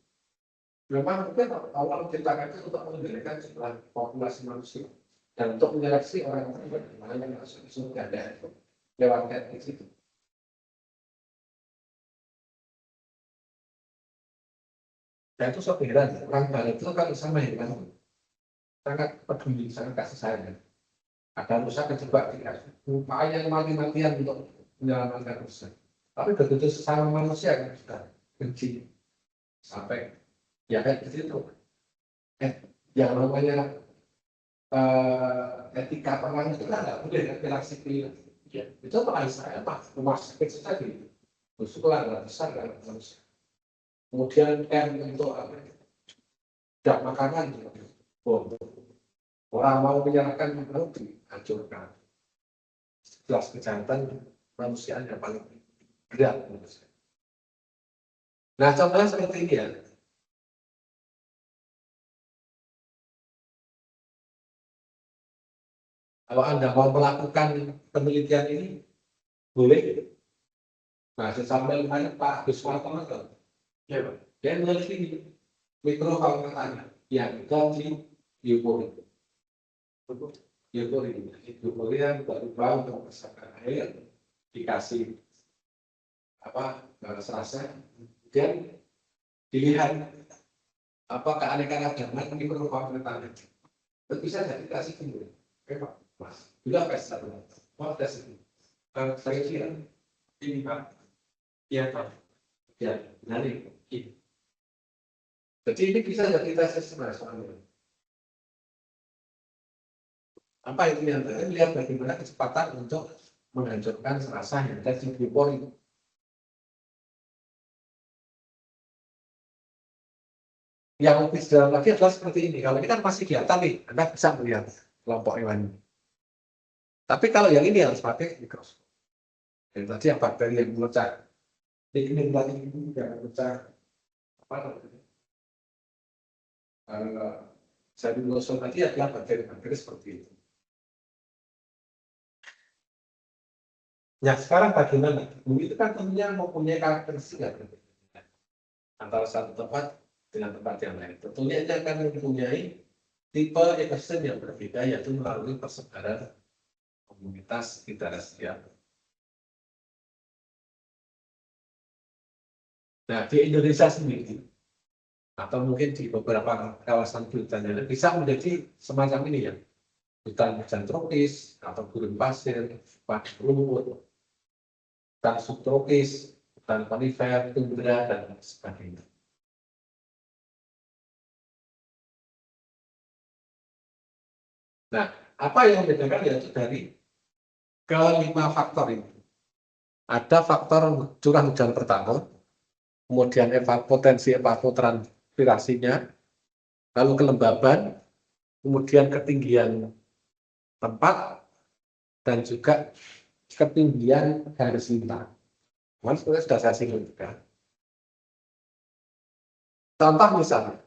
memang mungkin Allah menciptakan itu untuk mengendalikan jumlah populasi manusia dan untuk menyeleksi orang-orang yang masuk ke surga dan lewat etnis itu. Dan itu saya heran, orang Barat itu kan sama heran, sangat peduli, sangat kasih sayang. Ada rusa kejebak di upaya yang mati-matian untuk menyelamatkan rusa. Tapi begitu sesama manusia kan sudah benci sampai ya kayak gitu. Yang namanya etika perang itu kan nggak boleh bela sipil. Ya, itu paling saya rumah sakit saja gitu. Sekolah nggak besar kan manusia. Kemudian untuk apa? Tidak makanan gitu. Orang mau menyerahkan mau dihancurkan. Jelas kejahatan manusia yang paling berat. Nah, contohnya seperti ini ya. Kalau Anda mau melakukan penelitian ini, boleh. Nah, sampai Pak Agus Martono, ya Pak, dia meneliti mikrofauna yang ada di Biopori. Biopori yang berubah untuk meresapkan air, dikasih serasa, kemudian dilihat apa keanekaragaman di perubahan tanah. Itu bisa jadi kasih timbul. Mas, juga pesta dulu. Mau tes ini. Saya kira ini Pak. Iya Pak. Ya, nanti. Jadi ini bisa jadi tes nasional. Apa itu yang terakhir? Lihat bagaimana kecepatan untuk menghancurkan serasa yang ada di biopori. Yang lebih sederhana lagi adalah seperti ini. Kalau ini kan masih kelihatan nih, Anda bisa melihat kelompok hewan. Tapi kalau yang ini harus pakai mikroskop. Yang tadi yang bakteri yang memecah. Ini tadi juga memecah apa namanya? Cellulosa tadi adalah bakteri-bakteri seperti itu. Nah sekarang bagaimana? Bumi itu kan tentunya mempunyai karakteristik antara satu tempat dengan tempat yang lain. Tentunya ini akan mempunyai tipe ekosistem yang berbeda, yaitu melalui persebaran komunitas interasial. Nah di Indonesia sendiri, atau mungkin di beberapa kawasan hutan yang bisa menjadi semacam ini ya, hutan hujan tropis atau gurun pasir, padang rumput, hutan subtropis, hutan konifer, tundra, dan sebagainya. Nah, apa yang membedakan yaitu dari kelima faktor ini. Ada faktor curah hujan pertama, kemudian potensi evapotranspirasinya, lalu kelembaban, kemudian ketinggian tempat, dan juga ketinggian garis lintang. Sebenarnya sudah saya singgung juga. Contoh misalnya,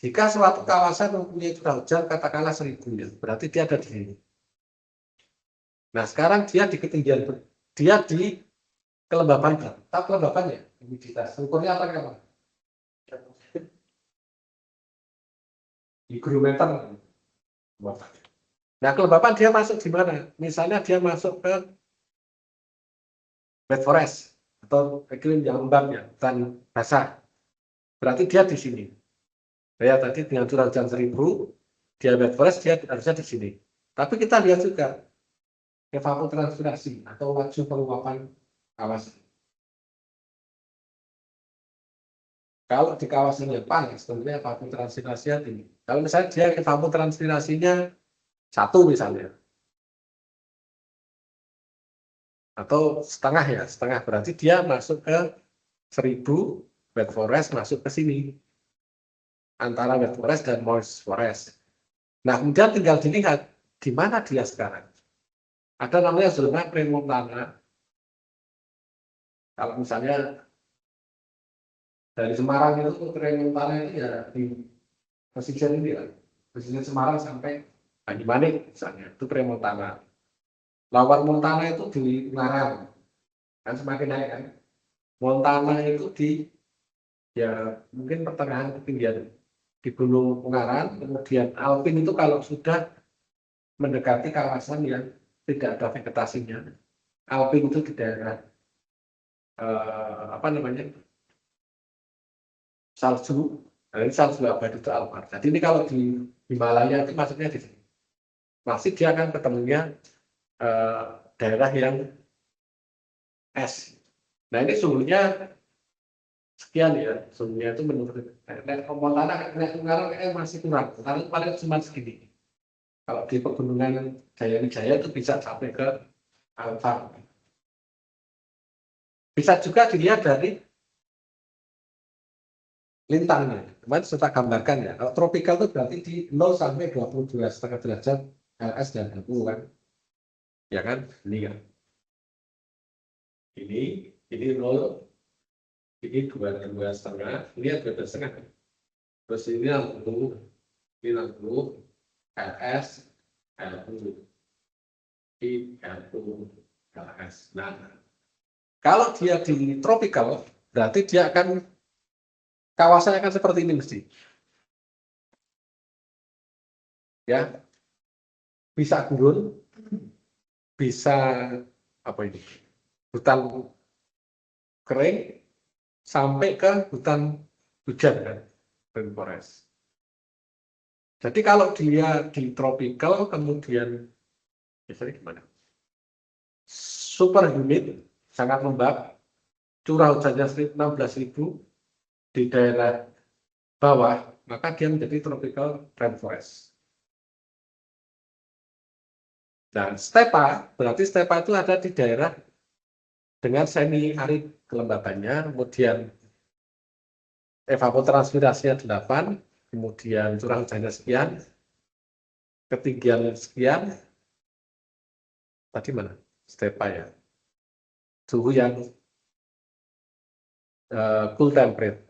jika suatu kawasan mempunyai curah hujan katakanlah 1000 ya, berarti dia ada di sini. Nah sekarang dia di ketinggian, dia di kelembaban berapa? Tahu kelembabannya? Humiditas. Ukurnya apa? Hygrometer. Nah kelembapan dia masuk di mana? Misalnya dia masuk ke wet forest atau iklim yang lembab ya, hutan basah. Berarti dia di sini. Ya tadi dengan curah hujan 1000, dia wet forest dia harusnya di sini. Tapi kita lihat juga evapotranspirasi atau laju penguapan kawasan. Kalau di kawasan yang panas, tentunya evapotranspirasinya tinggi. Kalau misalnya dia evapotranspirasinya 1 misalnya, atau setengah ya, setengah berarti dia masuk ke 1000, wet forest masuk ke sini. Antara wet forest dan moist forest. Nah, kemudian tinggal dilihat di mana dia sekarang. Ada namanya zona premontana. Kalau misalnya dari Semarang itu premontana itu ya di pesisir ini ya. Pesisir Semarang sampai Banyumanik misalnya, itu premontana. Lawan Montana itu di Ungaran. Kan semakin naik kan. Montana itu di ya mungkin pertengahan ketinggian di Gunung Ungaran, kemudian Alpin itu kalau sudah mendekati kawasan yang tidak ada vegetasinya. Alpin itu di daerah salju, nah ini salju abadi itu Alpar. Jadi ini kalau di Himalaya itu maksudnya di sini. Masih dia akan ketemunya daerah yang es. Nah ini suhunya sekian ya, suhunya itu menurut Montana kayaknya masih kurang, karena paling cuma segini. Kalau di pegunungan Jaya itu bisa sampai ke Alpar. Bisa juga dilihat dari lintangnya. Kemarin sudah gambarkan ya. Kalau tropikal itu berarti di 0 sampai 22,5 derajat LS dan HU kan. Ya kan? Ini kan. Ini 0, ini 22,5, ini 22,5. Terus ini 60, ini 60, LS, HU, ini HU, LS. Nah, kalau dia di tropikal, berarti dia akan kawasannya akan seperti ini mesti. Ya. bisa gurun, bisa apa ini, hutan kering, sampai ke hutan hujan kan, rainforest. Jadi kalau dia di tropical kemudian biasanya gimana? Super humid, sangat lembab, curah hujannya 16.000 di daerah bawah, maka dia menjadi tropical rainforest. Dan stepa, berarti stepa itu ada di daerah dengan semi arid kelembabannya, kemudian evapotranspirasinya 8, kemudian curah hujannya sekian, ketinggian sekian, tadi mana? Stepa ya. Suhu yang cool temperate.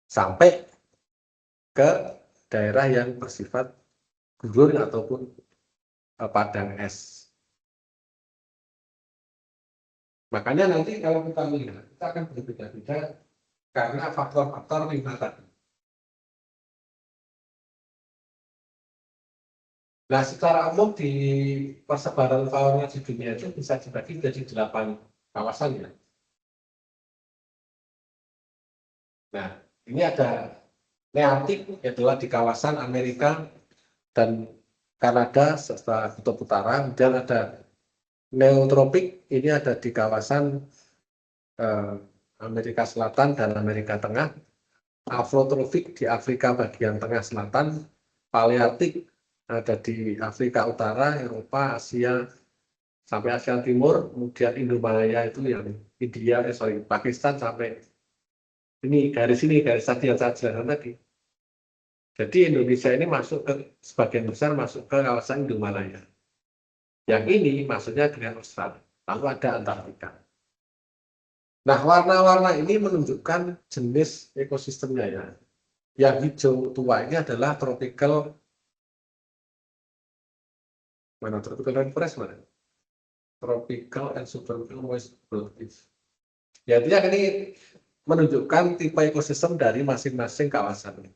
Sampai ke daerah yang bersifat gurun ataupun padang es. Makanya nanti kalau kita melihat, kita akan berbeda-beda karena faktor-faktor lima tadi. Nah, secara umum di persebaran fauna di dunia itu bisa dibagi menjadi 8 kawasan ya. Nah, ini ada nearktik adalah di kawasan Amerika dan Kanada serta Kutub Utara, kemudian ada neotropik, ini ada di kawasan Amerika Selatan dan Amerika Tengah, afrotrofik di Afrika bagian tengah selatan, paleartik ada di Afrika Utara, Eropa, Asia, sampai Asia Timur, kemudian Indomalaya itu yang India, Pakistan sampai ini garis tadi yang saya jelaskan tadi. Jadi Indonesia ini masuk ke sebagian besar masuk ke kawasan Indomalaya. Yang ini maksudnya dengan Australia, lalu ada Antartika. Nah, warna-warna ini menunjukkan jenis ekosistemnya ya. Yang hijau tua ini adalah tropical rainforest mana? Tropical and subtropical moist broadleaf. Ya, artinya ini menunjukkan tipe ekosistem dari masing-masing kawasan.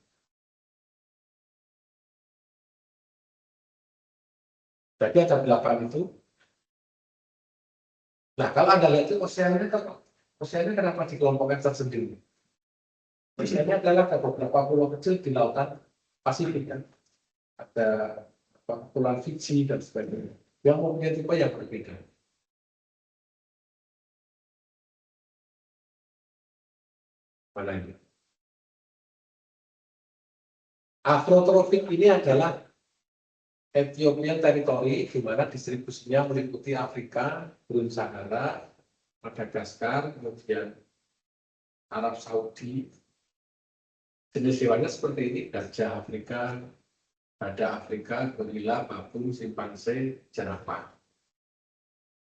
Jadi ada 8 itu. Nah, kalau Anda lihat itu oceannya kenapa dikelompokkan tersendiri? Oceannya adalah ada beberapa pulau kecil di lautan Pasifik kan. Ada Kepulauan Fiji dan sebagainya. Yang mempunyai tipe yang berbeda. Mana ini? Afrotropik ini adalah Ethiopian Territory, di mana distribusinya meliputi Afrika, Gurun Sahara, Madagaskar, kemudian Arab Saudi. Jenis hewannya seperti ini, gajah Afrika, badak Afrika, gorila, babu, simpanse, jerapah.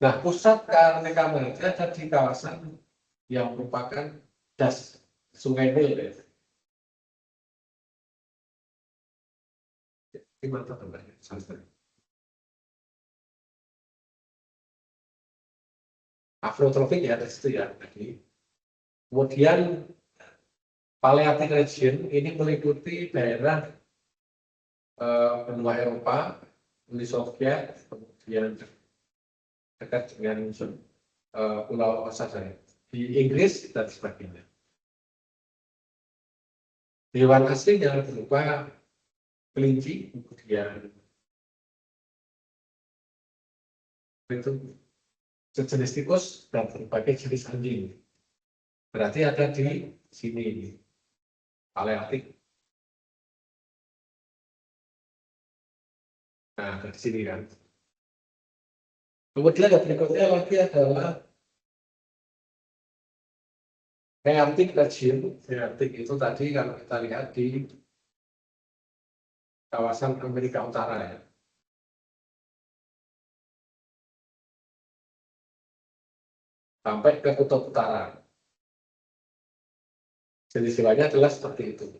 Nah, pusat keanekaragaman ada di kawasan yang merupakan das Sungai Nil. Ya. Gimana teman-teman? Afrotropik ya, dari situ ya. Kemudian Palearctic region ini meliputi daerah benua Eropa, Uni Soviet, kemudian dekat dengan Pulau Australia, di Inggris dan sebagainya. Hewan aslinya berupa kelinci, kemudian itu sejenis tikus dan berbagai jenis anjing. Berarti ada di sini, Palearctic. Nah, di sini kan. Kemudian yang berikutnya lagi adalah Nearktik region. Nearktik itu tadi kalau kita lihat di kawasan Amerika Utara ya. Sampai ke Kutub Utara. Jenis hewanya adalah seperti itu.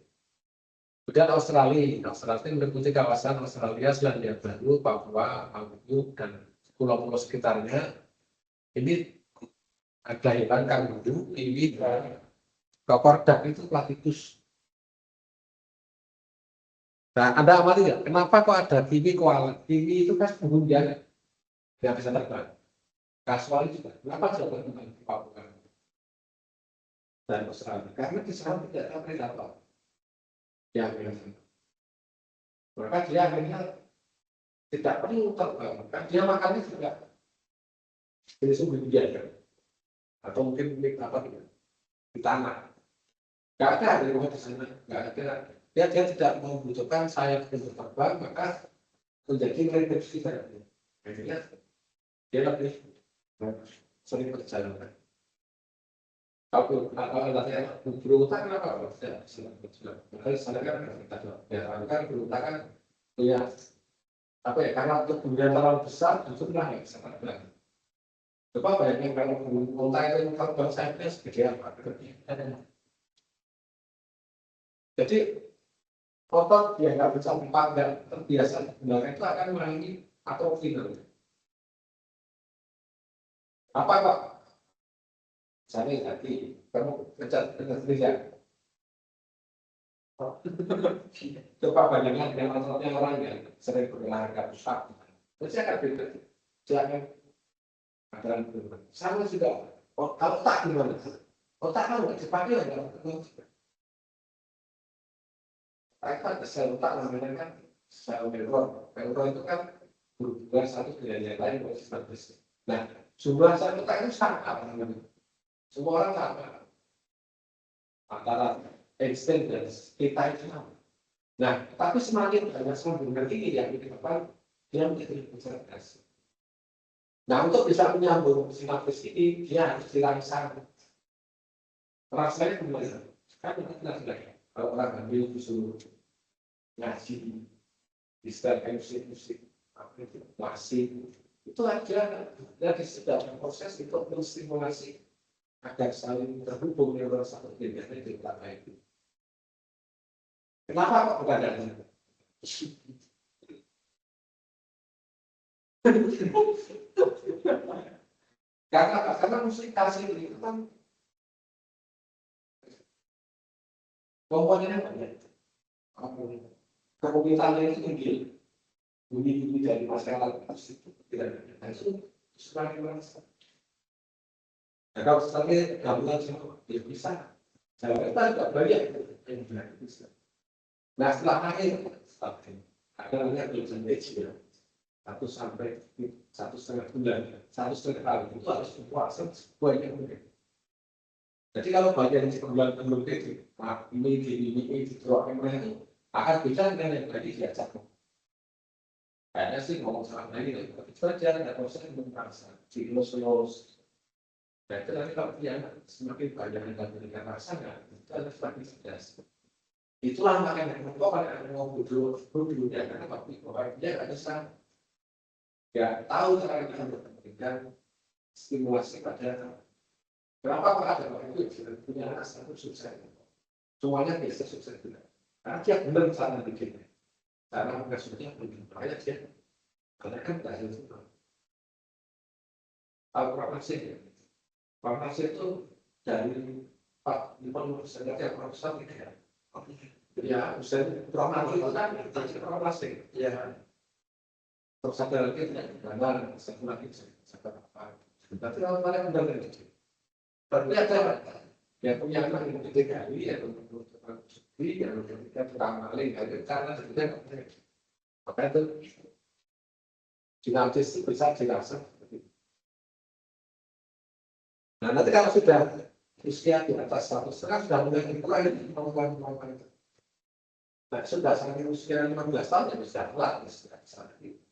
Kemudian Australia meliputi kawasan Australia, Selandia Baru, Papua, Maluku, dan pulau-pulau sekitarnya. Ini ada hewan kanguru, kiwi, dan kokordak itu platypus. Nah, Anda amati nggak? Kenapa kok ada kiwi koala? Kiwi itu kan burungnya nggak bisa terbang. Kasual juga. Kenapa bisa terbang di Papua dan Australia? Karena di sana tidak ada predator yang biasa. Maka dia akhirnya tidak perlu terbang. Kan dia makannya juga jenis umbi-umbian kan? Atau mungkin apa gitu di tanah. Nggak ada di rumah di sana. Nggak ada. Dia tidak membutuhkan sayap untuk terbang, maka menjadi reproduksi tadi. Akhirnya dia lebih sering berjalan. Kalau latihan berurutan apa? Tidak sering berjalan. Karena sana kan ya kan berurutan punya apa ya? Karena tubuhnya terlalu besar, itu lah yang bisa terbang. Coba bayangin kalau unta itu terbang sayapnya segede apa? Jadi otot yang nggak bisa empat dan terbiasa digunakan itu akan mengalami atrofi nanti. Apa kok? Misalnya tadi kamu kejar dengan sendiri. Coba bayangkan dengan ototnya orang yang sering berolahraga besar, pasti akan beda. Jangan akan berubah. Sama juga otak gimana? Otak kan nggak dipakai lah kalau kan sel otak namanya kan sel neuron. Neuron itu kan berhubungan satu dengan yang lain bagus. Nah, jumlah sel otak itu sama namanya. Semua orang sama. Antara Einstein dan kita itu sama. Nah, tapi semakin banyak sambungan ini yang menyebabkan dia menjadi lebih cerdas. Nah, untuk bisa menyambung sinapsis ini, dia harus dirangsang. Rasanya gimana? Kan kita sudah kalau orang hamil disuruh ngaji, disetelkan musik-musik, masih itu aja dari sedang proses untuk menstimulasi agar saling terhubung dengan satu dengan itu itu. Kenapa kok bukan ada? Karena musik klasik itu kan komponennya banyak. Kemungkinannya itu tinggi. Bunyi-bunyi dari masyarakat musik itu tidak ada. Itu semakin merasa. Nah, kalau misalnya gabungan semua, ya bisa. Jawabannya tidak banyak yang bisa. Nah, setelah akhir, ada namanya percentage ya. 1 sampai 1,5 bulan, 1,5 tahun itu harus berpuasa sebanyak mungkin. Jadi kalau banyak yang sebulan belum itu, ini diterapkan itu akan bisa dengan yang tadi diajak. Kayaknya sih ngomong sama lagi, tapi saja nggak usah merasa los. Nah, itu nanti kalau dia semakin banyak yang memberikan rasa, itu adalah semakin cerdas. Itulah makanya kok pada mau bodoh ya karena waktu dia nggak bisa ya tahu cara kita memberikan stimulasi pada kenapa kok ada orang itu punya rasa itu sukses semuanya bisa sukses juga karena dia benar cara bikinnya cara mengasuhnya benar makanya dia karena kan dari itu farmasi itu dari 40% yang profesor tidak ya, usaha farmasi itu kan dari farmasi ya. Terus ada lagi gambar satu lagi satu apa? Tapi kalau kalian benar itu, tapi ada yang punya anak yang ketiga kali ya untuk yang ketiga pertama kali ada karena sebenarnya maka itu dinamis itu bisa dirasa. Nah nanti kalau sudah usia di atas 100 sudah mulai mulai kemampuan itu. Nah sudah sampai usia 15 tahun ya bisa pelan sudah bisa lagi.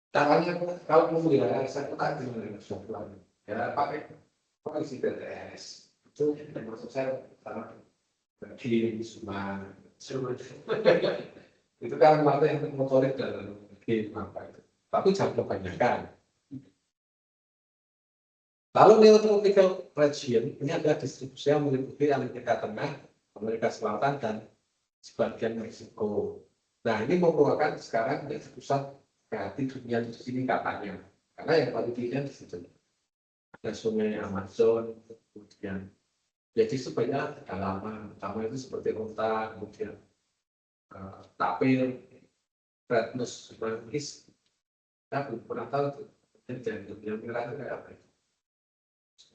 Caranya kalau memelihara saya kan dengan software ya pakai polisi BTS itu termasuk saya sama game semua itu kan melatih motorik dalam game apa itu tapi jangan kebanyakan. Lalu Neotropical Region ini adalah distribusi yang meliputi Amerika Tengah, Amerika Selatan dan sebagian Meksiko. Nah ini merupakan sekarang menjadi pusat kreatif dunia di sini katanya, karena yang paling tinggi di situ ada sungai Amazon, kemudian Jadi sebenarnya kedalaman, utama itu seperti onta, kemudian tapir, rednus, manggis. Kita belum pernah tahu tuh yang merah itu kayak apa.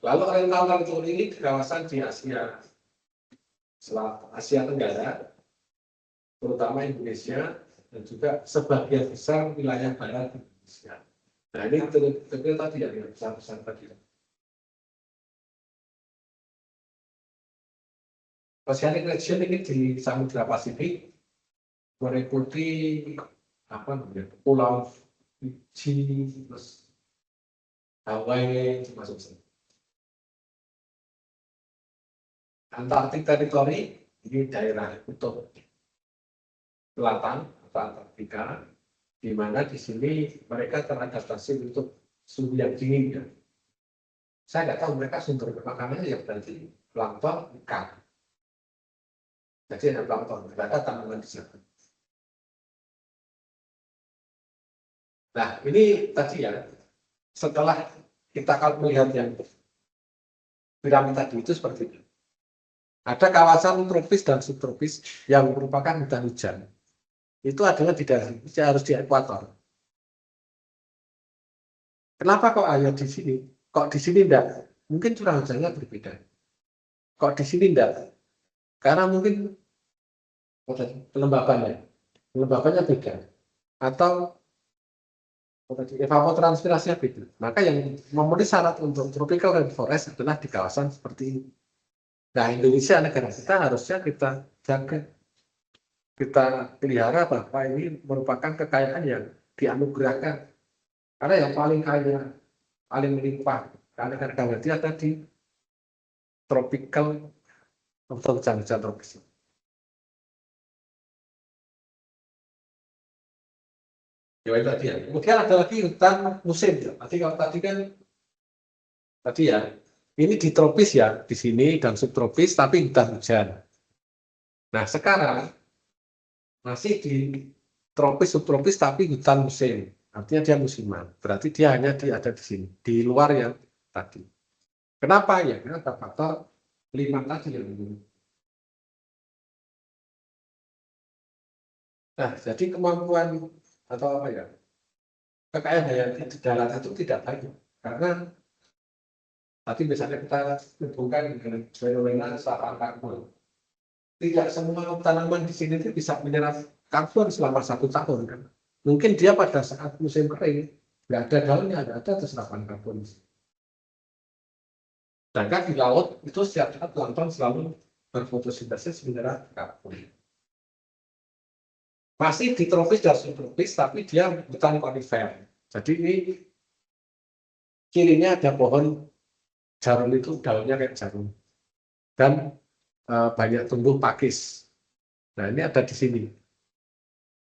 Lalu oriental territory ini di kawasan di Asia Tenggara, terutama Indonesia dan juga sebagian besar wilayah barat Indonesia. Nah ini terkait tadi ya, besar-besar tadi. Oceanic region ini di Samudra Pasifik meliputi apa namanya pulau Fiji, terus Hawaii termasuk sini. Antarctic Territory ini daerah kutub selatan atau Antartika, di mana di sini mereka teradaptasi untuk suhu yang dingin. Ya. Saya nggak tahu mereka sumber makanannya yang berarti plankton ikan. Jadi ada plankton, mereka tanaman di sana. Nah ini tadi ya, setelah kita kalau melihat yang piramid tadi itu seperti itu. Ada kawasan tropis dan subtropis yang merupakan hutan hujan. Itu adalah di daerah harus di ekuator. Kenapa kok hanya di sini? Kok di sini enggak? Mungkin curah hujannya berbeda. Kok di sini enggak? Karena mungkin kelembabannya beda. Atau evapotranspirasinya beda. Maka yang memenuhi syarat untuk tropical rainforest adalah di kawasan seperti ini. Nah, Indonesia negara kita harusnya kita jaga, kita pelihara bahwa ini merupakan kekayaan yang dianugerahkan. Karena yang paling kaya, paling melimpah, karena berarti ada di tropical atau hujan-hujan tropis. Ya itu tadi ya. Kemudian ada lagi hutan musim. Ya. Kalau tadi kan tadi ya, ini di tropis ya, di sini dan subtropis, tapi hutan hujan. Nah sekarang masih di tropis subtropis tapi hutan musim. Artinya dia musiman. Berarti dia hanya ada di sini, di luar yang tadi. Kenapa ya? Karena ada faktor 5 tadi yang ini. Nah, jadi kemampuan atau apa ya? Kekayaan hayati di darat itu tidak banyak. Karena tadi misalnya kita hubungkan dengan fenomena serapan karbon. Tidak semua tanaman di sini itu bisa menyerap karbon selama 1 tahun kan. Mungkin dia pada saat musim kering nggak ada daunnya, nggak ada serapan karbon. Sedangkan di laut itu setiap saat plankton selalu berfotosintesis menyerap karbon. Masih di tropis dan subtropis, tapi dia hutan konifer. Jadi ini kirinya ada pohon jarum itu daunnya kayak jarum dan banyak tumbuh pakis. Nah ini ada di sini.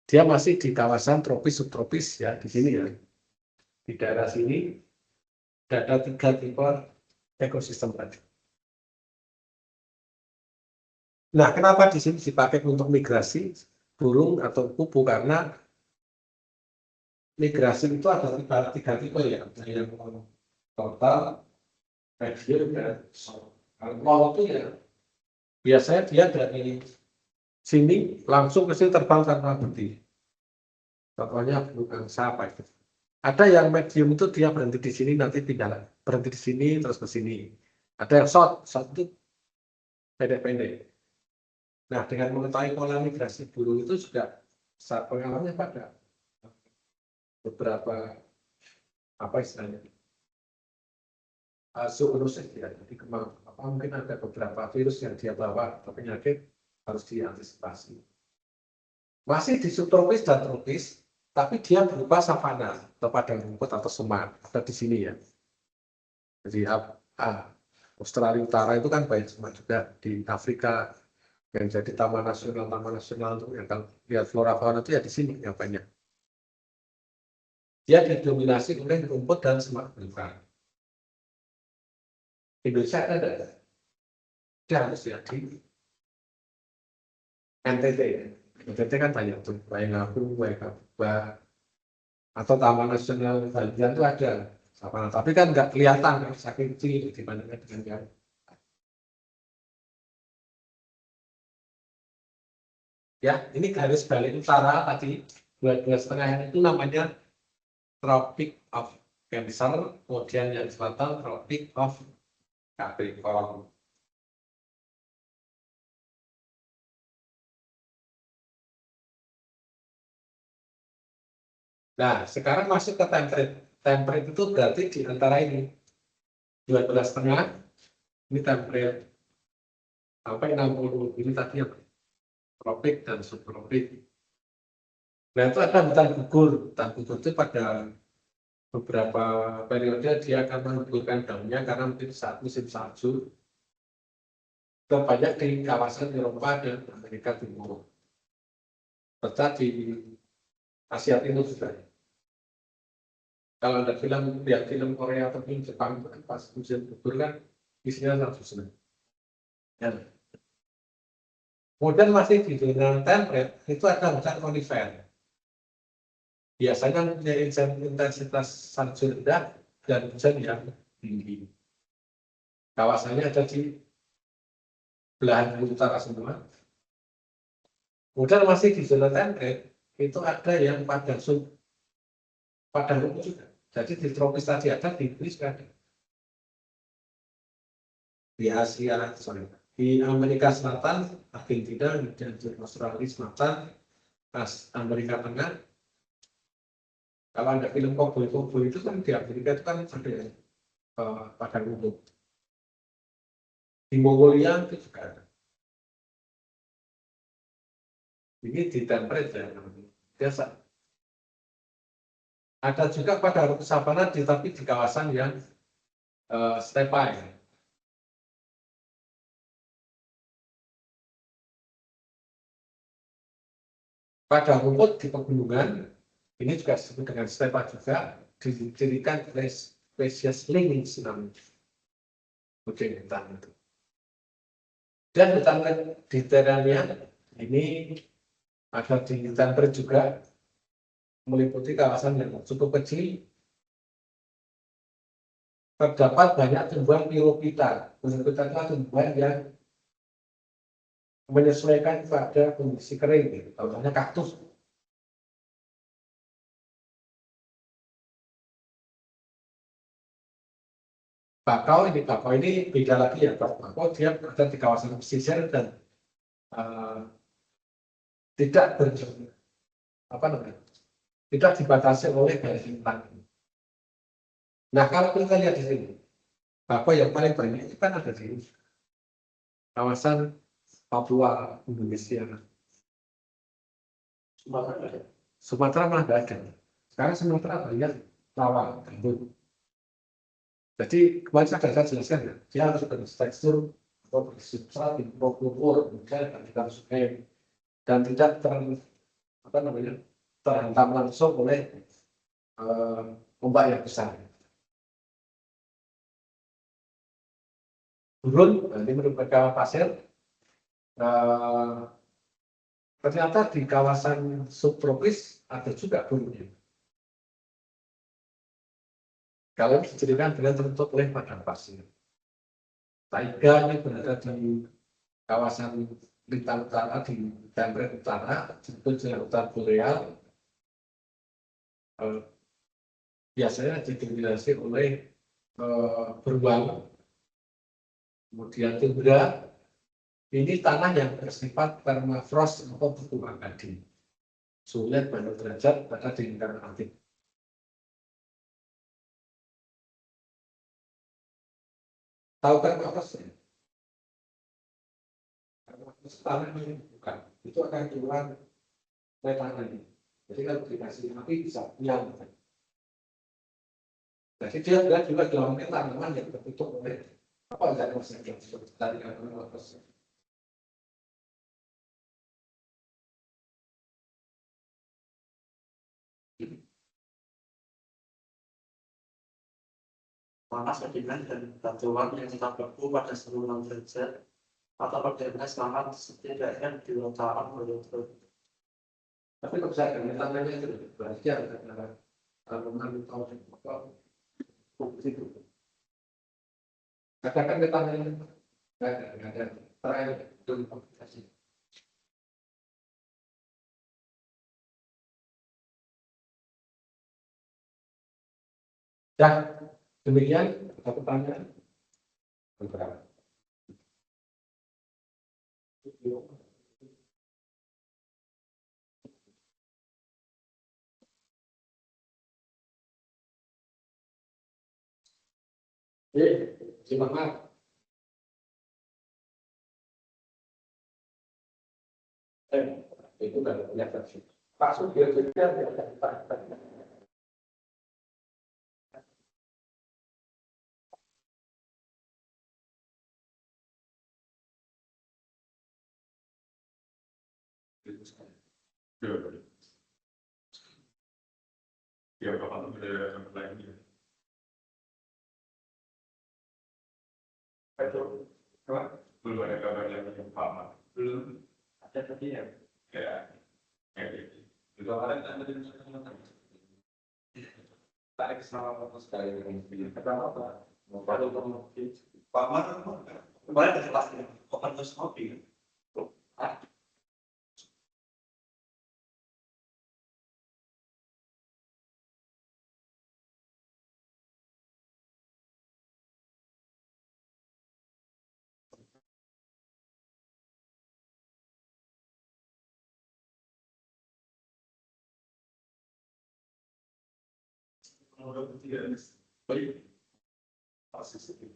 Dia masih di kawasan tropis subtropis ya di sini ya. Di daerah sini ada 3 tipe ekosistem tadi. Nah kenapa di sini dipakai untuk migrasi burung atau kupu? Karena migrasi itu ada 3 tipe ya. Yang total, medium, dan kalau itu ya biasanya dia dari sini langsung ke sini terbang tanpa berhenti. Contohnya burung angsa apa itu. Ada yang medium itu dia berhenti di sini nanti pindah berhenti di sini terus ke sini. Ada yang short itu pendek-pendek. Nah dengan mengetahui pola migrasi burung itu juga pengalamannya pada beberapa apa istilahnya zoonosis ya. Jadi mungkin ada beberapa virus yang dia bawa atau penyakit harus diantisipasi. Masih di subtropis dan tropis, tapi dia berupa savana atau padang rumput atau semak. Ada di sini ya. Jadi Australia Utara itu kan banyak semak juga di Afrika yang jadi taman nasional itu yang kalau lihat flora fauna itu ya di sini yang banyak. Dia didominasi oleh rumput dan semak belukar. Indonesia ada. Dia harus ya di NTT. NTT kan banyak tuh, Waingapu, Waikabubak, atau Taman Nasional Balian itu ada. Tapi kan nggak kelihatan, saking kecil dibandingkan dengan yang Ya, ini garis balik utara tadi 22,5 itu namanya Tropic of Cancer, kemudian yang selatan Tropic of Capricorn. Nah, sekarang masuk ke temperate. Temperate itu berarti di antara ini 12,5 ini temperate sampai 60 ini tadi apa? Tropik dan subtropik. Nah, itu ada hutan gugur. Hutan gugur itu pada beberapa periode dia akan menggugurkan daunnya karena mungkin saat musim salju. Banyak di kawasan Eropa dan Amerika Timur. Serta di Asia Timur juga. Kalau Anda lihat film Korea atau film Jepang itu kan pas musim gugur kan isinya salju semua. Ya. Kemudian masih di zona temperate itu ada hutan konifer. Biasanya mempunyai intensitas salju rendah dan hujan yang tinggi. Kawasannya ada di belahan utara semua. Kemudian masih di zona temperate itu ada yang padang rumput juga. Jadi di tropis tadi ada, di Inggris juga ada. Di Asia, di Amerika Selatan, Argentina, dan di Australia Selatan, Amerika Tengah. Kalau ada film koboi itu kan di Amerika itu kan ada padang rumput. Di Mongolia itu juga ada. Ini di temperate ya, biasa. Ada juga pada rumput savana tapi di kawasan yang steppe. Pada rumput di pegunungan ini juga disebut dengan steppe juga didirikan oleh spesies lynx namanya kucing hutan itu. Dan hutan di Terania ini ada di temperate juga meliputi kawasan yang cukup kecil. Terdapat banyak tumbuhan Pyrophyta. Pyrophyta itu tumbuhan yang menyesuaikan pada kondisi kering, contohnya kaktus. Bakau ini beda lagi ya. Bakau dia berada di kawasan pesisir dan tidak tidak dibatasi oleh garis bintang. Nah, kalau kita lihat di sini, bakau yang paling banyak itu kan ada di kawasan Papua, Indonesia. Sumatera malah nggak ada. Sekarang Sumatera banyak rawa, gambut. Jadi kemarin saya jelaskan ya, dia harus bertekstur atau bersubstrat di lumpur, kemudian di sungai dan tidak terhantam langsung oleh ombak yang besar. Gurun, ini merupakan pasir. Ternyata di kawasan subtropis ada juga gurunnya. Kalau dijadikan dengan tertutup oleh padang pasir. Taiga ini berada di kawasan Lintang Utara, di Temperate Utara, disebut dengan hutan boreal. Biasanya didominasi oleh beruang, kemudian tundra. Ini tanah yang bersifat permafrost atau beku abadi. Sulit pada derajat pada di lingkaran aktif. Tahu permafrost ya? Permafrost tanah ini bukan. Itu akan keluar dari tanah ini. Jadi kalau dikasih api bisa nyala. Jadi dia juga dalamnya tanaman yang tertutup oleh apa enggak maksudnya dari permafrost. Panas kedinginan dan batuan yang tetap beku pada 96 derajat atau pada selama setidaknya 2 tahun berturut-turut. Tapi kalau saya dengan tangannya itu berarti ada memantau bukti itu. Katakan ke tangannya nggak ada terakhir itu publikasi. Ya, demikian satu pertanyaan. Beberapa. Semangat. Itu kan punya versi. Pak Sudir juga Ya, Bapak ada lagi. Belum ada kabar lagi yang Pak. Belum ada tadi ya. Ya, itu ada tarik sama sekali dengan pertama Pak. Pak Mar kemarin ada kelas open source kopi. Baik. Pasti itu.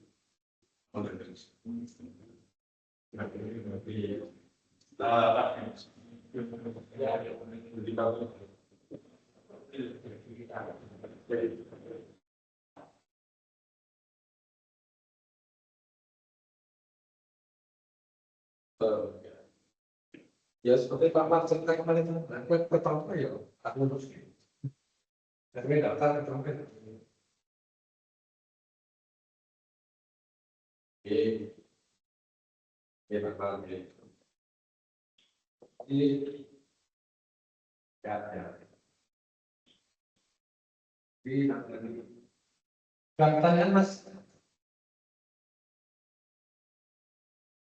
Ya seperti Pak Mar cerita kemarin, aku pertama ya aku lulus. Tapi daftar pertama. Ya Pak Mar. Ya. Pertanyaan Mas.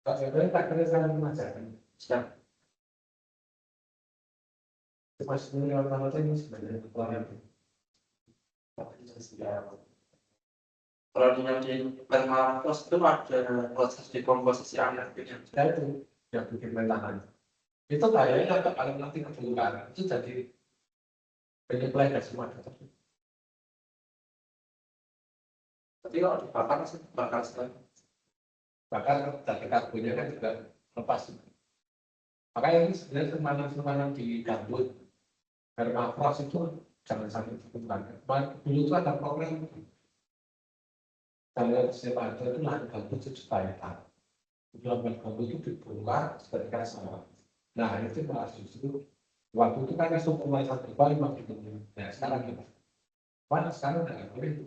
Pak sebenarnya tak kena sama Mas. Siap. Mas ini orang ini sebenarnya keluarga. Kalau di permafos itu ada proses dekomposisi anak gitu. Ya itu yang bikin mentahan. Itu kayaknya kalau nanti kebongkar itu jadi penyuplai semua. Tapi kalau dibakar sih bakar sekali. Bahkan dari karbonnya kan juga lepas. Makanya ini sebenarnya semanan di gambut permafrost itu jangan sampai dikembangkan. Dulu itu ada program kalau ada itu lahan gambut 7 hektar. Lahan gambut itu dibongkar ketika sawah. Nah itu malah justru waktu itu kan suku mulai satu kali makin tinggi. Nah sekarang gimana? Mana sekarang nggak boleh itu.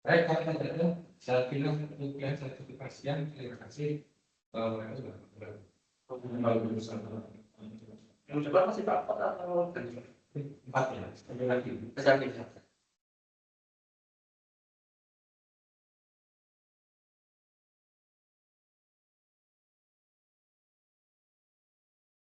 Baik, karena saya bilang kemudian sertifikasian, terima kasih. Mereka sudah Yang depan masih dapat atau 4 ya, sekali lagi. besar